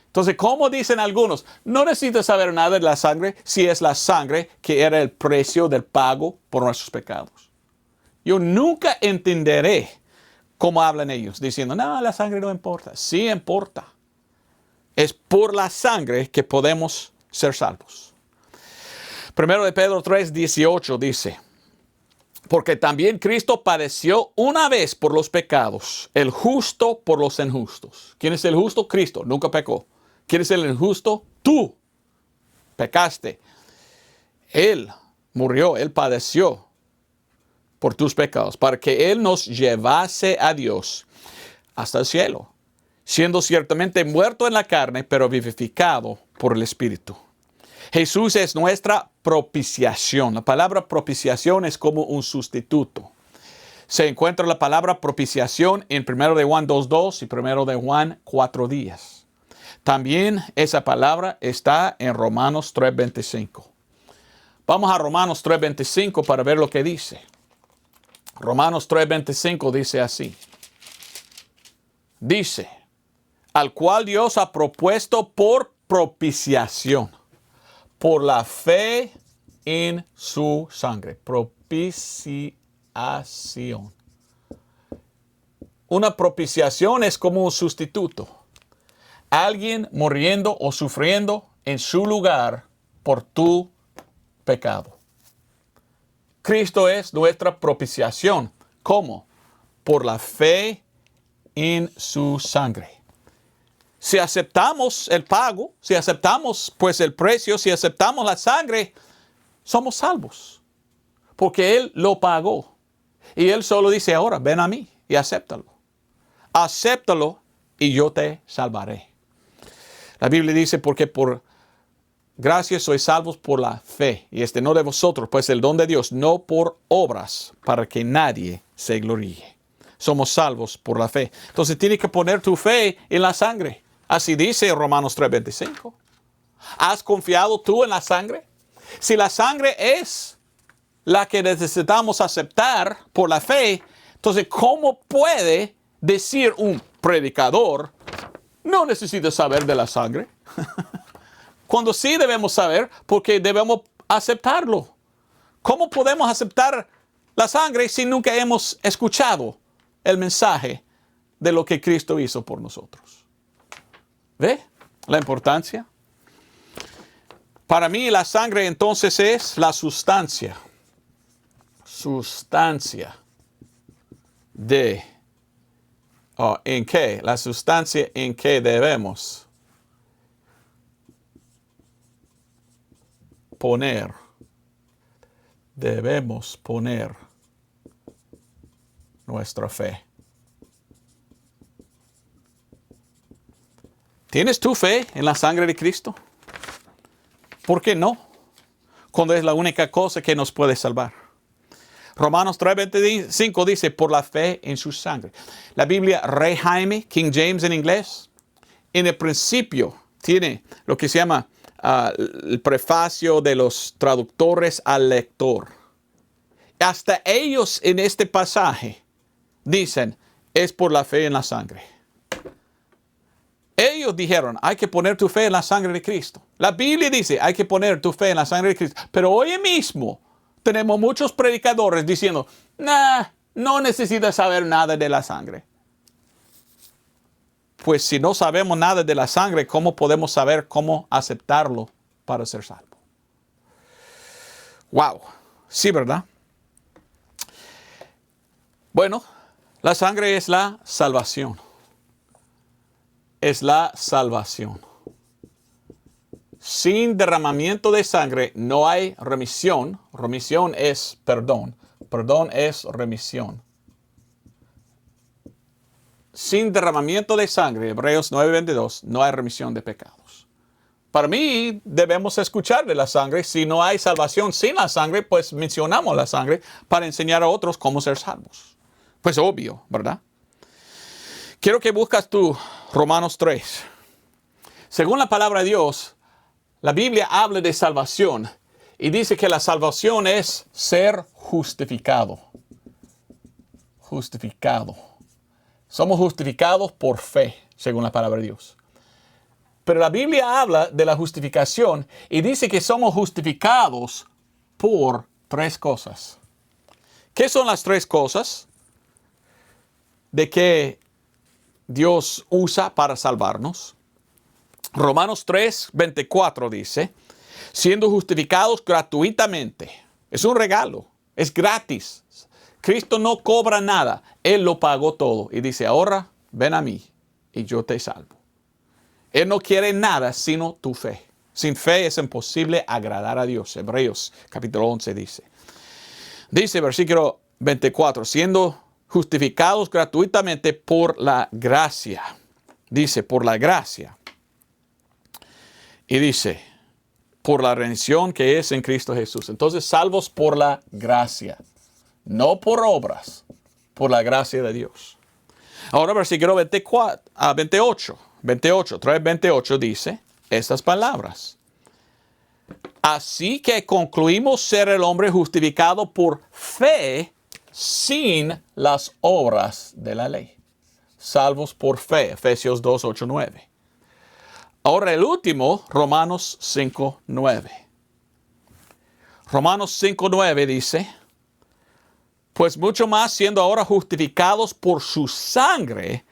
[SPEAKER 1] Entonces, como dicen algunos, no necesitas saber nada de la sangre si es la sangre que era el precio del pago por nuestros pecados. Yo nunca entenderé cómo hablan ellos, diciendo, no, la sangre no importa. Sí importa. Es por la sangre que podemos ser salvos. Primero de Pedro 3:18 dice, porque también Cristo padeció una vez por los pecados, el justo por los injustos. ¿Quién es el justo? Cristo, nunca pecó. ¿Quién es el injusto? Tú pecaste. Él murió, Él padeció por tus pecados, para que Él nos llevase a Dios hasta el cielo, siendo ciertamente muerto en la carne, pero vivificado por el Espíritu. Jesús es nuestra propiciación. La palabra propiciación es como un sustituto. Se encuentra la palabra propiciación en 1 de Juan 2:2 y 1 de Juan 4:10. También esa palabra está en Romanos 3:25. Vamos a Romanos 3:25 para ver lo que dice. Romanos 3:25 dice así. Dice, al cual Dios ha propuesto por propiciación, por la fe en su sangre. Propiciación. Una propiciación es como un sustituto. Alguien muriendo o sufriendo en su lugar por tu pecado. Cristo es nuestra propiciación. ¿Cómo? Por la fe en su sangre. Si aceptamos el pago, si aceptamos pues el precio, si aceptamos la sangre, somos salvos. Porque Él lo pagó. Y Él solo dice ahora, ven a mí y acéptalo. Acéptalo y yo te salvaré. La Biblia dice, porque por gracia sois salvos por la fe. Y no de vosotros, pues el don de Dios, no por obras, para que nadie se gloríe. Somos salvos por la fe. Entonces tienes que poner tu fe en la sangre. Así dice Romanos 3:25. ¿Has confiado tú en la sangre? Si la sangre es la que necesitamos aceptar por la fe, entonces ¿cómo puede decir un predicador, no necesitas saber de la sangre? Cuando sí debemos saber, porque debemos aceptarlo. ¿Cómo podemos aceptar la sangre si nunca hemos escuchado el mensaje de lo que Cristo hizo por nosotros? ¿Ve la importancia? Para mí la sangre entonces es la sustancia. Sustancia de... ¿en qué? La sustancia en que debemos poner. Debemos poner nuestra fe. ¿Tienes tu fe en la sangre de Cristo? ¿Por qué no? Cuando es la única cosa que nos puede salvar. Romanos 3:25 dice, por la fe en su sangre. La Biblia Rey Jaime, King James en inglés, en el principio tiene lo que se llama el prefacio de los traductores al lector. Hasta ellos en este pasaje dicen, es por la fe en la sangre. Ellos dijeron, hay que poner tu fe en la sangre de Cristo. La Biblia dice, hay que poner tu fe en la sangre de Cristo. Pero hoy mismo tenemos muchos predicadores diciendo, no necesitas saber nada de la sangre. pues si no sabemos nada de la sangre, ¿cómo podemos saber cómo aceptarlo para ser salvo? Wow, sí, ¿verdad? Bueno, la sangre es la salvación. Es la salvación. Sin derramamiento de sangre no hay remisión. Remisión es perdón. Perdón es remisión. Sin derramamiento de sangre, Hebreos 9:22, no hay remisión de pecados. Para mí, debemos escuchar de la sangre. Si no hay salvación sin la sangre, pues mencionamos la sangre para enseñar a otros cómo ser salvos. Pues obvio, ¿verdad? Quiero que buscas tú Romanos 3. Según la palabra de Dios, la Biblia habla de salvación y dice que la salvación es ser justificado. Justificado. Somos justificados por fe, según la palabra de Dios. Pero la Biblia habla de la justificación y dice que somos justificados por tres cosas. ¿Qué son las tres cosas de que Dios usa para salvarnos? Romanos 3:24 dice, siendo justificados gratuitamente. Es un regalo, es gratis. Cristo no cobra nada, Él lo pagó todo. Y dice, ahora ven a mí y yo te salvo. Él no quiere nada sino tu fe. Sin fe es imposible agradar a Dios. Hebreos capítulo 11 dice. Dice versículo 24, siendo justificados gratuitamente por la gracia. Dice, por la gracia. Y dice, por la redención que es en Cristo Jesús. Entonces, salvos por la gracia. No por obras, por la gracia de Dios. Ahora, versículo 28, 3:28 dice estas palabras. Así que concluimos ser el hombre justificado por fe sin las obras de la ley. Salvos por fe, Efesios 2:8-9. Ahora el último, Romanos 5:9. Romanos 5:9 dice, pues mucho más siendo ahora justificados por su sangre,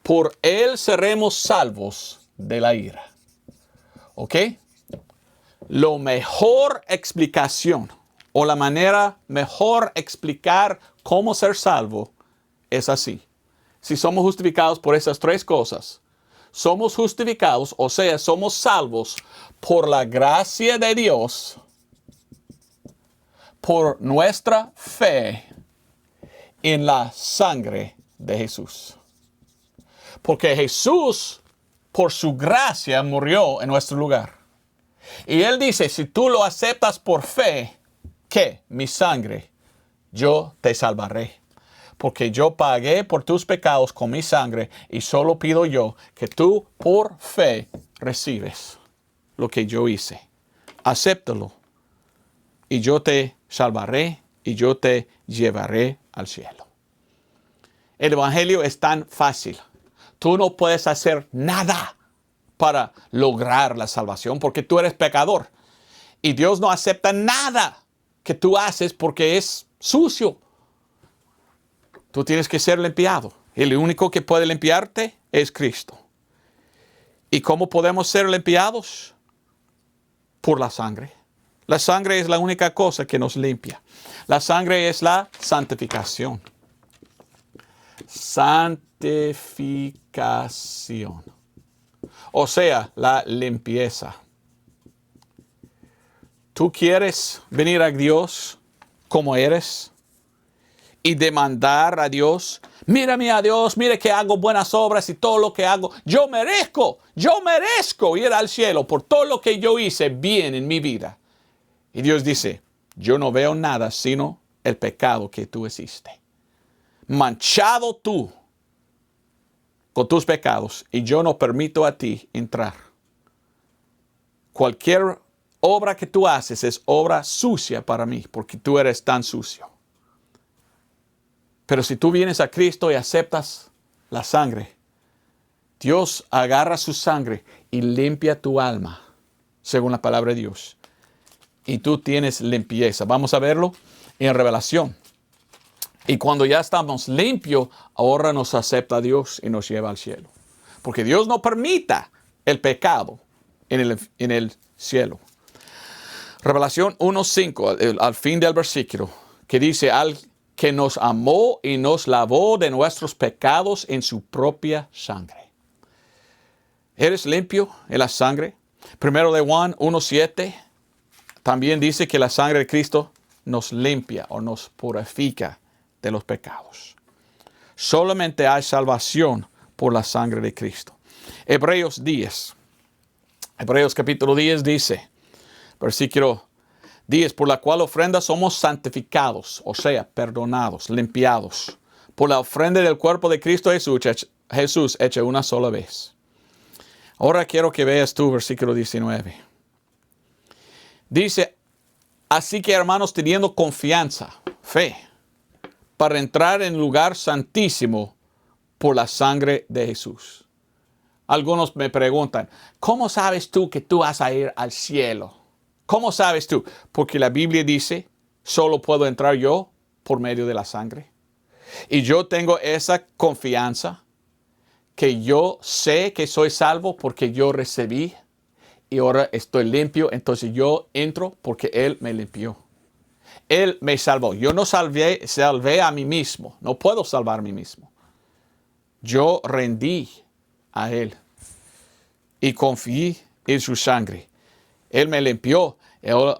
[SPEAKER 1] por él seremos salvos de la ira. ¿Ok? La mejor explicación o la manera mejor explicar cómo ser salvo es así. Si somos justificados por esas tres cosas, somos justificados, o sea, somos salvos por la gracia de Dios, por nuestra fe en la sangre de Jesús. Porque Jesús, por su gracia, murió en nuestro lugar. Y Él dice, si tú lo aceptas por fe, ¿qué? Mi sangre, yo te salvaré. Porque yo pagué por tus pecados con mi sangre y solo pido yo que tú por fe recibes lo que yo hice. Acéptalo y yo te salvaré y yo te llevaré al cielo. El evangelio es tan fácil. Tú no puedes hacer nada para lograr la salvación porque tú eres pecador. Y Dios no acepta nada que tú haces porque es sucio. Tú tienes que ser limpiado. El único que puede limpiarte es Cristo. ¿Y cómo podemos ser limpiados? Por la sangre. La sangre es la única cosa que nos limpia. La sangre es la santificación. Santificación. O sea, la limpieza. ¿Tú quieres venir a Dios como eres? Y demandar a Dios, mírame a Dios, mire que hago buenas obras y todo lo que hago. Yo merezco ir al cielo por todo lo que yo hice bien en mi vida. Y Dios dice, yo no veo nada sino el pecado que tú hiciste. Manchado tú con tus pecados y yo no permito a ti entrar. Cualquier obra que tú haces es obra sucia para mí porque tú eres tan sucio. Pero si tú vienes a Cristo y aceptas la sangre, Dios agarra su sangre y limpia tu alma, según la palabra de Dios. Y tú tienes limpieza. Vamos a verlo en Revelación. Y cuando ya estamos limpios, ahora nos acepta Dios y nos lleva al cielo. porque Dios no permita el pecado en el cielo. Revelación 1:5, al fin del versículo, que dice, al que nos amó y nos lavó de nuestros pecados en su propia sangre. ¿Eres limpio en la sangre? Primero de Juan 1:7 también dice que la sangre de Cristo nos limpia o nos purifica de los pecados. Solamente hay salvación por la sangre de Cristo. Hebreos capítulo 10 dice, versículo 10, por la cual ofrenda somos santificados, o sea, perdonados, limpiados, por la ofrenda del cuerpo de Cristo Jesús hecha una sola vez. Ahora quiero que veas tú versículo 19. Dice, así que hermanos, teniendo confianza, fe, para entrar en el lugar santísimo por la sangre de Jesús. Algunos me preguntan, ¿cómo sabes tú que tú vas a ir al cielo? ¿Cómo sabes tú? Porque la Biblia dice, solo puedo entrar yo por medio de la sangre. Y yo tengo esa confianza que yo sé que soy salvo porque yo recibí y ahora estoy limpio. Entonces yo entro porque Él me limpió. Él me salvó. Yo no salvé a mí mismo. No puedo salvar a mí mismo. Yo rendí a Él y confié en su sangre. Él me limpió.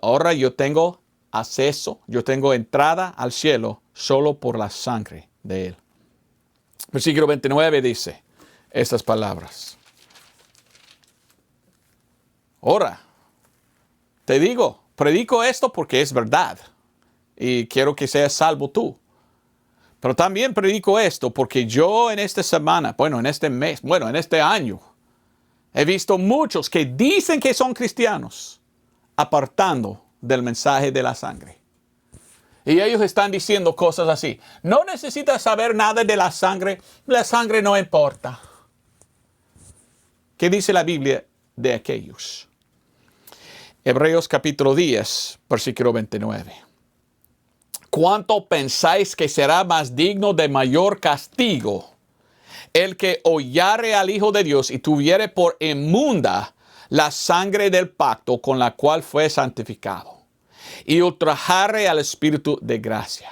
[SPEAKER 1] Ahora yo tengo acceso, yo tengo entrada al cielo solo por la sangre de Él. Versículo 29 dice estas palabras. Ahora, te digo, predico esto porque es verdad y quiero que seas salvo tú. Pero también predico esto porque yo en esta semana, en este mes, en este año, he visto muchos que dicen que son cristianos apartando del mensaje de la sangre. Y ellos están diciendo cosas así. No necesitas saber nada de la sangre no importa. ¿Qué dice la Biblia de aquellos? Hebreos capítulo 10, versículo 29. ¿Cuánto pensáis que será más digno de mayor castigo el que hollare al Hijo de Dios y tuviere por inmunda la sangre del pacto con la cual fue santificado, y ultrajare al Espíritu de gracia?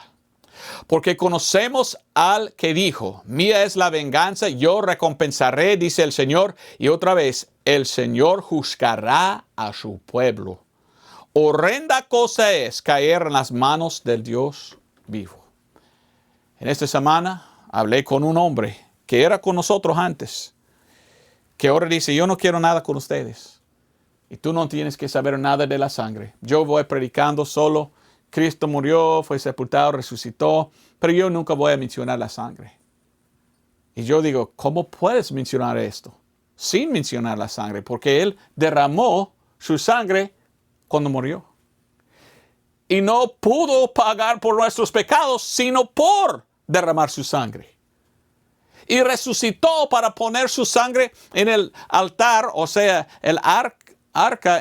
[SPEAKER 1] Porque conocemos al que dijo, mía es la venganza, yo recompensaré, dice el Señor. Y otra vez, el Señor juzgará a su pueblo. Horrenda cosa es caer en las manos del Dios vivo. En esta semana hablé con un hombre que era con nosotros antes, que ahora dice, yo no quiero nada con ustedes. Y tú no tienes que saber nada de la sangre. Yo voy predicando solo. Cristo murió, fue sepultado, resucitó, pero yo nunca voy a mencionar la sangre. Y yo digo, ¿cómo puedes mencionar esto sin mencionar la sangre? Porque Él derramó su sangre cuando murió. Y no pudo pagar por nuestros pecados, sino por derramar su sangre. Y resucitó para poner su sangre en el altar, o sea, el arca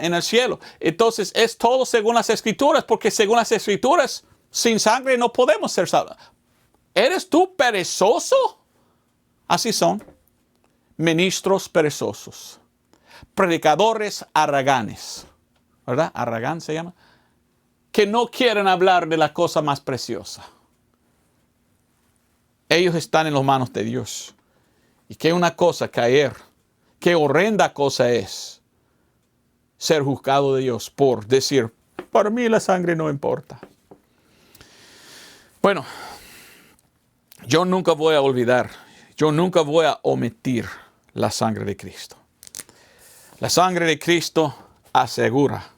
[SPEAKER 1] en el cielo. Entonces es todo según las Escrituras, porque según las Escrituras, sin sangre no podemos ser salvos. ¿Eres tú perezoso? Así son. Ministros perezosos. Predicadores haraganes. ¿Verdad? Haragán se llama. Que no quieren hablar de la cosa más preciosa. Ellos están en las manos de Dios. Y qué una cosa caer. Qué horrenda cosa es ser juzgado de Dios por decir, para mí la sangre no importa. Bueno, yo nunca voy a olvidar, yo nunca voy a omitir la sangre de Cristo. La sangre de Cristo asegura.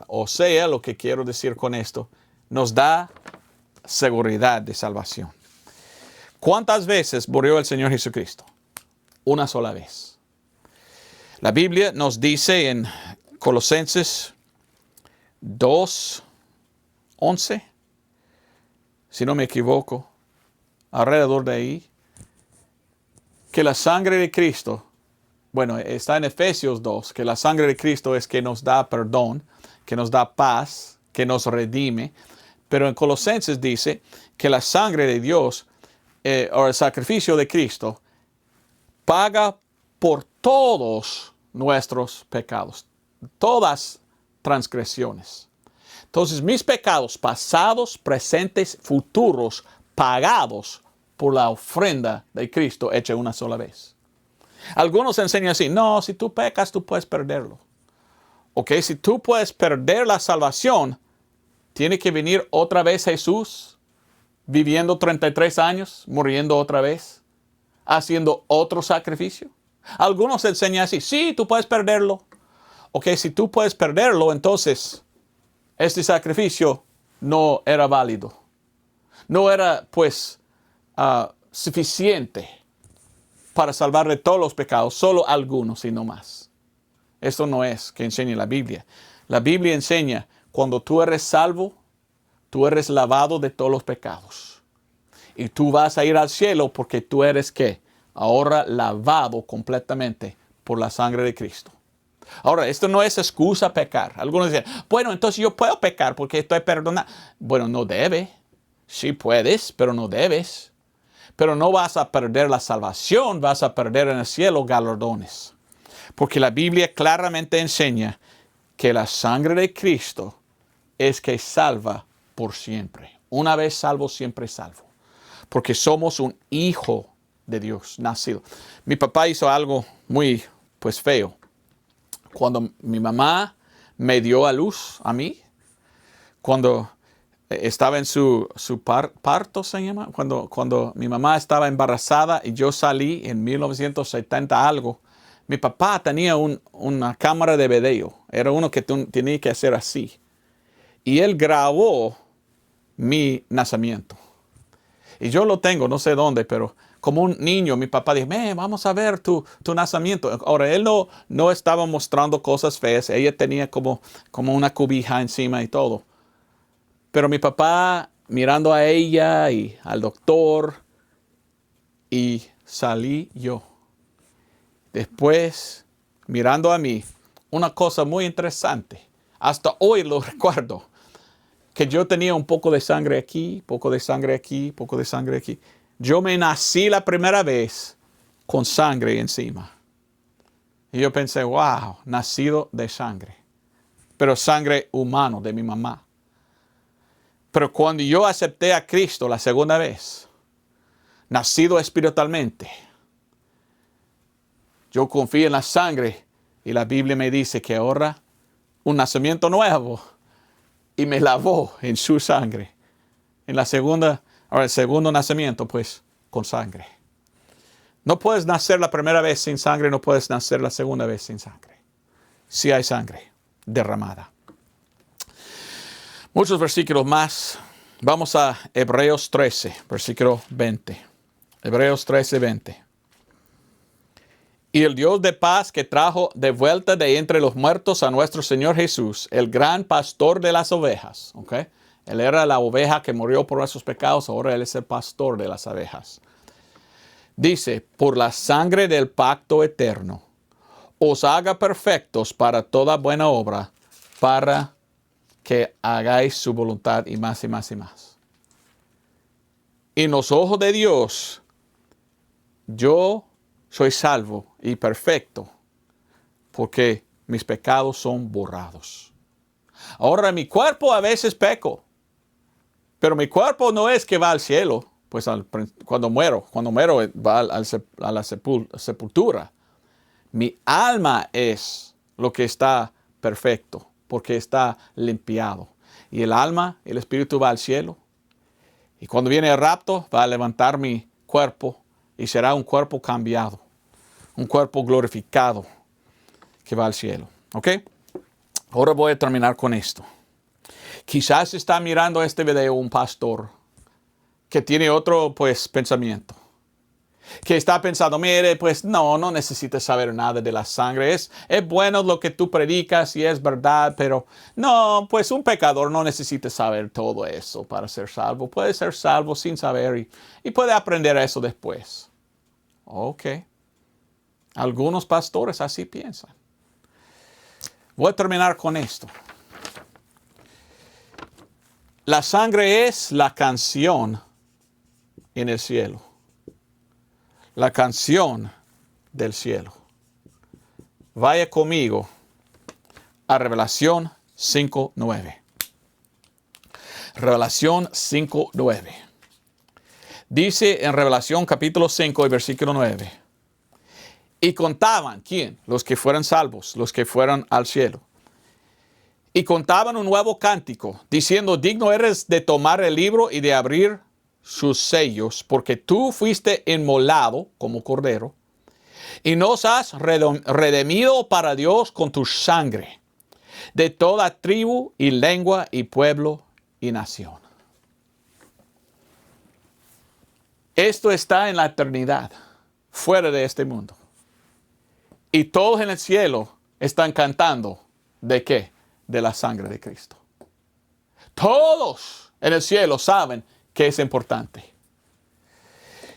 [SPEAKER 1] O sea, lo que quiero decir con esto, nos da seguridad de salvación. ¿Cuántas veces murió el Señor Jesucristo? Una sola vez. La Biblia nos dice en Colosenses 2:11, si no me equivoco, alrededor de ahí, que la sangre de Cristo, está en Efesios 2, que la sangre de Cristo es que nos da perdón, que nos da paz, que nos redime. Pero en Colosenses dice que la sangre de Dios o el sacrificio de Cristo, paga por todos nuestros pecados, todas transgresiones. Entonces, mis pecados pasados, presentes, futuros, pagados por la ofrenda de Cristo hecha una sola vez. Algunos enseñan así, no, si tú pecas, tú puedes perderlo. Ok, si tú puedes perder la salvación, tiene que venir otra vez Jesús, viviendo 33 años, muriendo otra vez, haciendo otro sacrificio. Algunos enseñan así, sí, tú puedes perderlo. Ok, si tú puedes perderlo, entonces este sacrificio no era válido. No era, pues, suficiente para salvar de todos los pecados, solo algunos y no más. Esto no es que enseña la Biblia. La Biblia enseña, cuando tú eres salvo, tú eres lavado de todos los pecados. Y tú vas a ir al cielo porque tú eres, ¿qué? Ahora lavado completamente por la sangre de Cristo. Ahora, esto no es excusa a pecar. Algunos dicen, bueno, entonces yo puedo pecar porque estoy perdonado. Bueno, no debe. Sí puedes, pero no debes. Pero no vas a perder la salvación, vas a perder en el cielo galardones. Porque la Biblia claramente enseña que la sangre de Cristo es que salva por siempre. Una vez salvo, siempre salvo. Porque somos un hijo de Dios, nacido. Mi papá hizo algo muy, pues, feo. Cuando mi mamá me dio a luz a mí, cuando estaba en su parto, se llama, cuando mi mamá estaba embarazada y yo salí en 1970 algo, mi papá tenía una cámara de video. Era uno que tenía que hacer así. Y él grabó mi nacimiento. Y yo lo tengo, no sé dónde, pero como un niño, mi papá dijo, vamos a ver tu nacimiento. Ahora, él no estaba mostrando cosas feas. Ella tenía como una cobija encima y todo. Pero mi papá mirando a ella y al doctor, y salí yo. Después, mirando a mí, una cosa muy interesante. Hasta hoy lo recuerdo. Que yo tenía un poco de sangre aquí, poco de sangre aquí, poco de sangre aquí. Yo me nací la primera vez con sangre encima. Y yo pensé, wow, nacido de sangre. Pero sangre humana de mi mamá. Pero cuando yo acepté a Cristo la segunda vez, nacido espiritualmente, yo confío en la sangre y la Biblia me dice que ahora un nacimiento nuevo y me lavó en su sangre. Ahora el segundo nacimiento, pues, con sangre. No puedes nacer la primera vez sin sangre, no puedes nacer la segunda vez sin sangre. Sí hay sangre derramada. Muchos versículos más. Vamos a Hebreos 13, versículo 20. Hebreos 13, 20. Y el Dios de paz que trajo de vuelta de entre los muertos a nuestro Señor Jesús, el gran pastor de las ovejas. ¿Okay? Él era la oveja que murió por nuestros pecados, ahora Él es el pastor de las ovejas. Dice, por la sangre del pacto eterno, os haga perfectos para toda buena obra, para que hagáis su voluntad y más y más y más. Y en los ojos de Dios, yo soy salvo y perfecto, porque mis pecados son borrados. Ahora, mi cuerpo a veces peco, pero mi cuerpo no es que va al cielo, pues cuando muero va a la sepultura. Mi alma es lo que está perfecto, porque está limpiado. Y el alma, el espíritu va al cielo. Y cuando viene el rapto, va a levantar mi cuerpo y será un cuerpo cambiado, un cuerpo glorificado que va al cielo. ¿Ok? Ahora voy a terminar con esto. Quizás está mirando este video un pastor que tiene otro, pues, pensamiento. Que está pensando, mire, pues no necesitas saber nada de la sangre. Es bueno lo que tú predicas y es verdad, pero no, pues un pecador no necesita saber todo eso para ser salvo. Puede ser salvo sin saber y puede aprender eso después. Ok. Algunos pastores así piensan. Voy a terminar con esto. La sangre es la canción en el cielo. la canción del cielo. Vaya conmigo a Revelación 5:9. Revelación 5:9. Dice en Revelación capítulo 5 y versículo 9. Y contaban, ¿quién? Los que fueran salvos, los que fueran al cielo. Y contaban un nuevo cántico, diciendo, digno eres de tomar el libro y de abrir sus sellos, porque tú fuiste inmolado como cordero, y nos has redimido para Dios con tu sangre, de toda tribu y lengua y pueblo y nación. Esto está en la eternidad, fuera de este mundo. Y todos en el cielo están cantando, ¿de qué? De la sangre de Cristo. Todos en el cielo saben que es importante.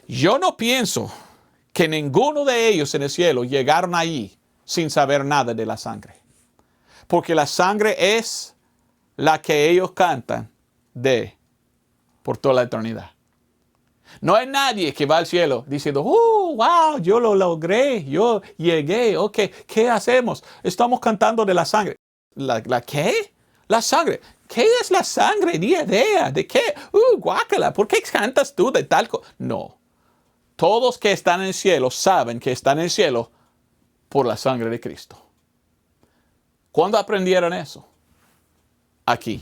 [SPEAKER 1] Yo no pienso que ninguno de ellos en el cielo llegaron allí sin saber nada de la sangre. Porque la sangre es la que ellos cantan de por toda la eternidad. No hay nadie que va al cielo diciendo, wow, yo lo logré, yo llegué, ok, ¿qué hacemos? Estamos cantando de la sangre. ¿La qué? La sangre. ¿Qué es la sangre? Ni idea. ¿De qué? Guácala, ¿por qué cantas tú de tal cosa? No. Todos que están en el cielo saben que están en el cielo por la sangre de Cristo. ¿Cuándo aprendieron eso? Aquí.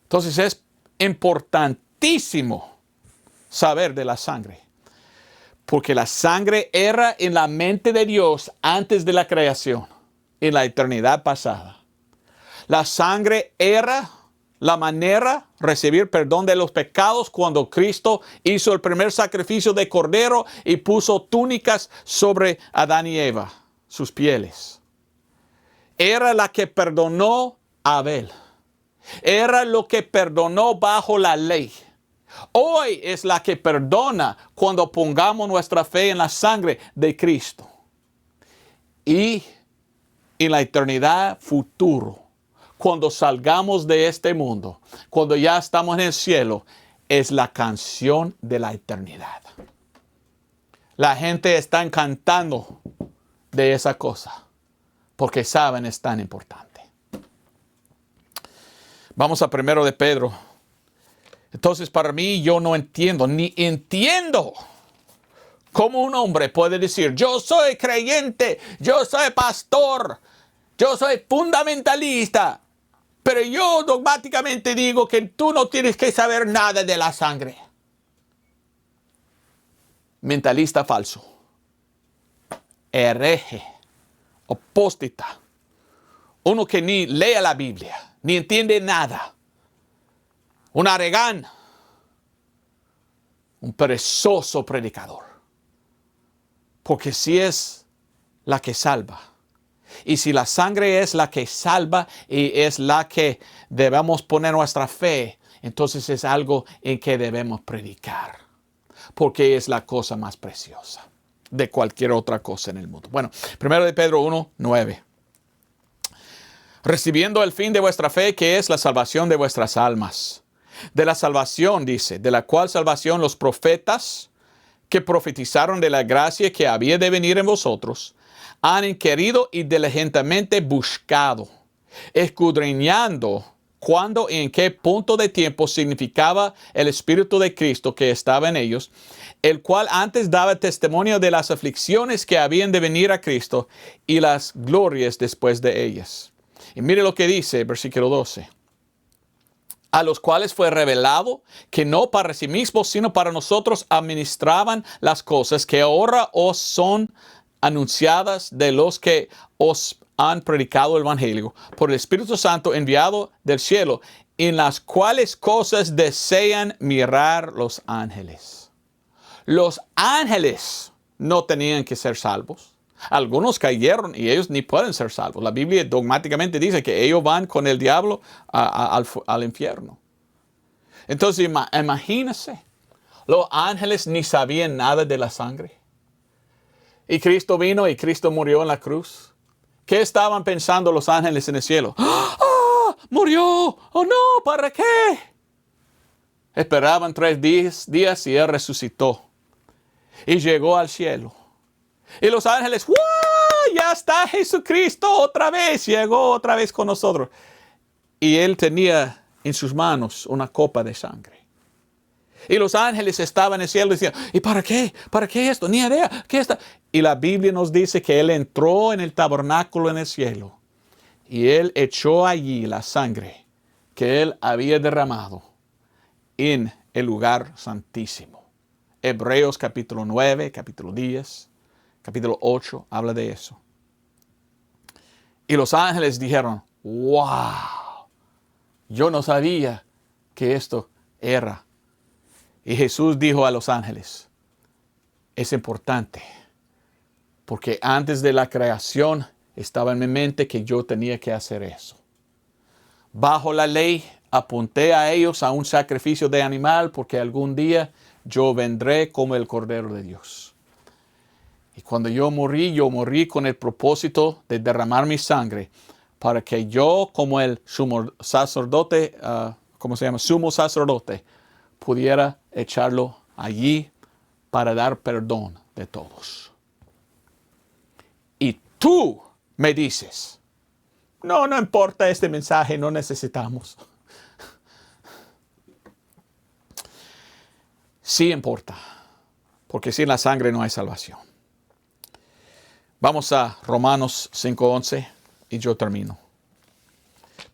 [SPEAKER 1] Entonces es importantísimo saber de la sangre. Porque la sangre era en la mente de Dios antes de la creación, en la eternidad pasada. La sangre era la manera de recibir perdón de los pecados cuando Cristo hizo el primer sacrificio de cordero y puso túnicas sobre Adán y Eva, sus pieles. Era la que perdonó a Abel. Era lo que perdonó bajo la ley. Hoy es la que perdona cuando pongamos nuestra fe en la sangre de Cristo. Y en la eternidad futuro, cuando salgamos de este mundo, cuando ya estamos en el cielo, es la canción de la eternidad. La gente está cantando de esa cosa, porque saben es tan importante. Vamos a 1 de Pedro. Entonces, para mí, yo no entiendo, ni entiendo cómo un hombre puede decir, yo soy creyente, yo soy pastor, yo soy fundamentalista, pero yo dogmáticamente digo que tú no tienes que saber nada de la sangre. Mentalista falso, hereje, apóstata, uno que ni lee la Biblia, ni entiende nada. Un aragán, un perezoso predicador. Porque si es la que salva, y si la sangre es la que salva y es la que debemos poner nuestra fe, entonces es algo en que debemos predicar. Porque es la cosa más preciosa de cualquier otra cosa en el mundo. Bueno, 1 de Pedro 1:9. Recibiendo el fin de vuestra fe, que es la salvación de vuestras almas. De la salvación, dice, de la cual salvación los profetas que profetizaron de la gracia que había de venir en vosotros, han inquirido y diligentemente buscado, escudriñando cuándo y en qué punto de tiempo significaba el Espíritu de Cristo que estaba en ellos, el cual antes daba testimonio de las aflicciones que habían de venir a Cristo y las glorias después de ellas. Y mire lo que dice, versículo 12. A los cuales fue revelado que no para sí mismos, sino para nosotros administraban las cosas que ahora os son anunciadas de los que os han predicado el Evangelio por el Espíritu Santo enviado del cielo, en las cuales cosas desean mirar los ángeles. Los ángeles no tenían que ser salvos. Algunos cayeron y ellos ni pueden ser salvos. La Biblia dogmáticamente dice que ellos van con el diablo al infierno. Entonces imagínense, los ángeles ni sabían nada de la sangre. Y Cristo vino y Cristo murió en la cruz. ¿Qué estaban pensando los ángeles en el cielo? ¡Ah! ¡Murió! ¡Oh no! ¿Para qué? Esperaban 3 días y Él resucitó. y llegó al cielo. Y los ángeles, ¡wow! Ya está Jesucristo otra vez, llegó otra vez con nosotros. Y él tenía en sus manos una copa de sangre. Y los ángeles estaban en el cielo y decían, ¿y para qué? ¿Para qué esto? Ni idea. ¿Qué está? Y la Biblia nos dice que él entró en el tabernáculo en el cielo. Y él echó allí la sangre que él había derramado en el lugar santísimo. Hebreos capítulo 9, capítulo 10, capítulo 8 habla de eso. Y los ángeles dijeron, wow, yo no sabía que esto era. Y Jesús dijo a los ángeles, es importante, porque antes de la creación estaba en mi mente que yo tenía que hacer eso. Bajo la ley apunté a ellos a un sacrificio de animal, porque algún día yo vendré como el Cordero de Dios. Y cuando yo morí con el propósito de derramar mi sangre, para que yo como el sumo sacerdote, sumo sacerdote, pudiera echarlo allí para dar perdón de todos. Y tú me dices, no importa este mensaje, no necesitamos. Sí importa, porque sin la sangre no hay salvación. Vamos a Romanos 5:11 y yo termino.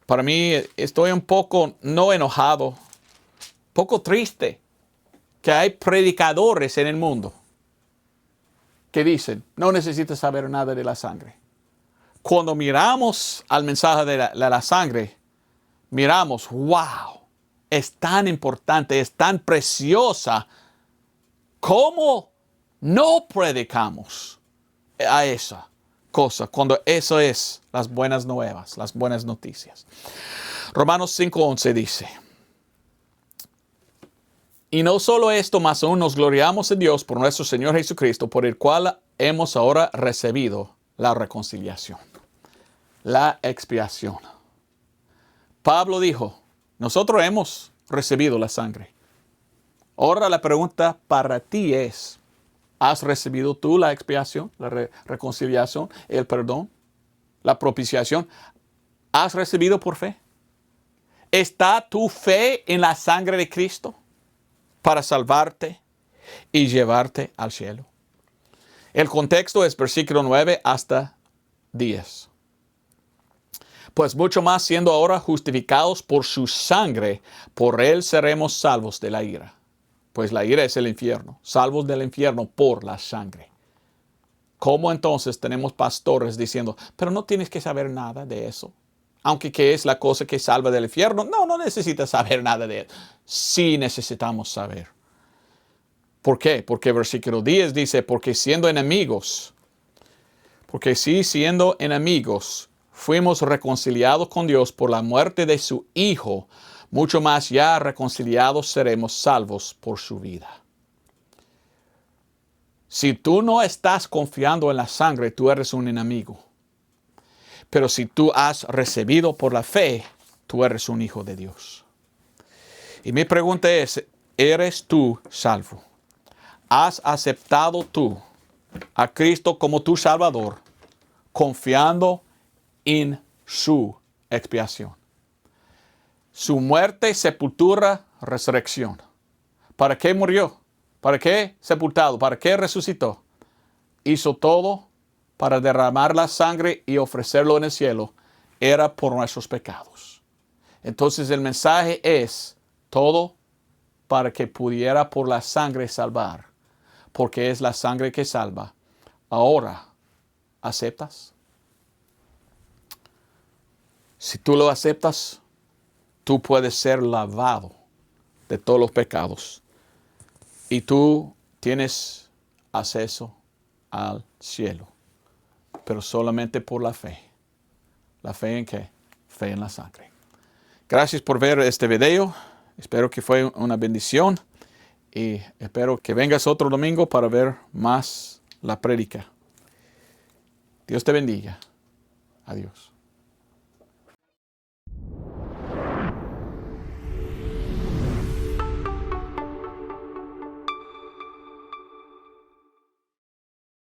[SPEAKER 1] Para mí estoy un poco, no enojado, poco triste que hay predicadores en el mundo que dicen, no necesitas saber nada de la sangre. Cuando miramos al mensaje de la sangre, miramos, wow, es tan importante, es tan preciosa, ¿cómo no predicamos a esa cosa cuando eso es las buenas nuevas, las buenas noticias? Romanos 5:11 dice, y no solo esto, mas aún nos gloriamos en Dios por nuestro Señor Jesucristo, por el cual hemos ahora recibido la reconciliación, la expiación. Pablo dijo, nosotros hemos recibido la sangre. Ahora la pregunta para ti es, ¿has recibido tú la expiación, la reconciliación, el perdón, la propiciación? ¿Has recibido por fe? ¿Está tu fe en la sangre de Cristo para salvarte y llevarte al cielo? El contexto es versículo 9 hasta 10. Pues mucho más siendo ahora justificados por su sangre, por él seremos salvos de la ira. Pues la ira es el infierno, salvos del infierno por la sangre. ¿Cómo entonces tenemos pastores diciendo, pero no tienes que saber nada de eso? Aunque ¿qué es la cosa que salva del infierno? No necesitas saber nada de eso. Sí necesitamos saber. ¿Por qué? Porque versículo 10 dice, porque siendo enemigos, fuimos reconciliados con Dios por la muerte de su Hijo, mucho más ya reconciliados seremos salvos por su vida. Si tú no estás confiando en la sangre, tú eres un enemigo. Pero si tú has recibido por la fe, tú eres un hijo de Dios. Y mi pregunta es, ¿eres tú salvo? ¿Has aceptado tú a Cristo como tu Salvador, confiando en su expiación? Su muerte, sepultura, resurrección. ¿Para qué murió? ¿Para qué sepultado? ¿Para qué resucitó? Hizo todo para derramar la sangre y ofrecerlo en el cielo. Era por nuestros pecados. Entonces el mensaje es todo para que pudiera por la sangre salvar. Porque es la sangre que salva. Ahora, ¿aceptas? Si tú lo aceptas, tú puedes ser lavado de todos los pecados. Y tú tienes acceso al cielo. Pero solamente por la fe. ¿La fe en qué? Fe en la sangre. Gracias por ver este video. Espero que fue una bendición. Y espero que vengas otro domingo para ver más la prédica. Dios te bendiga. Adiós.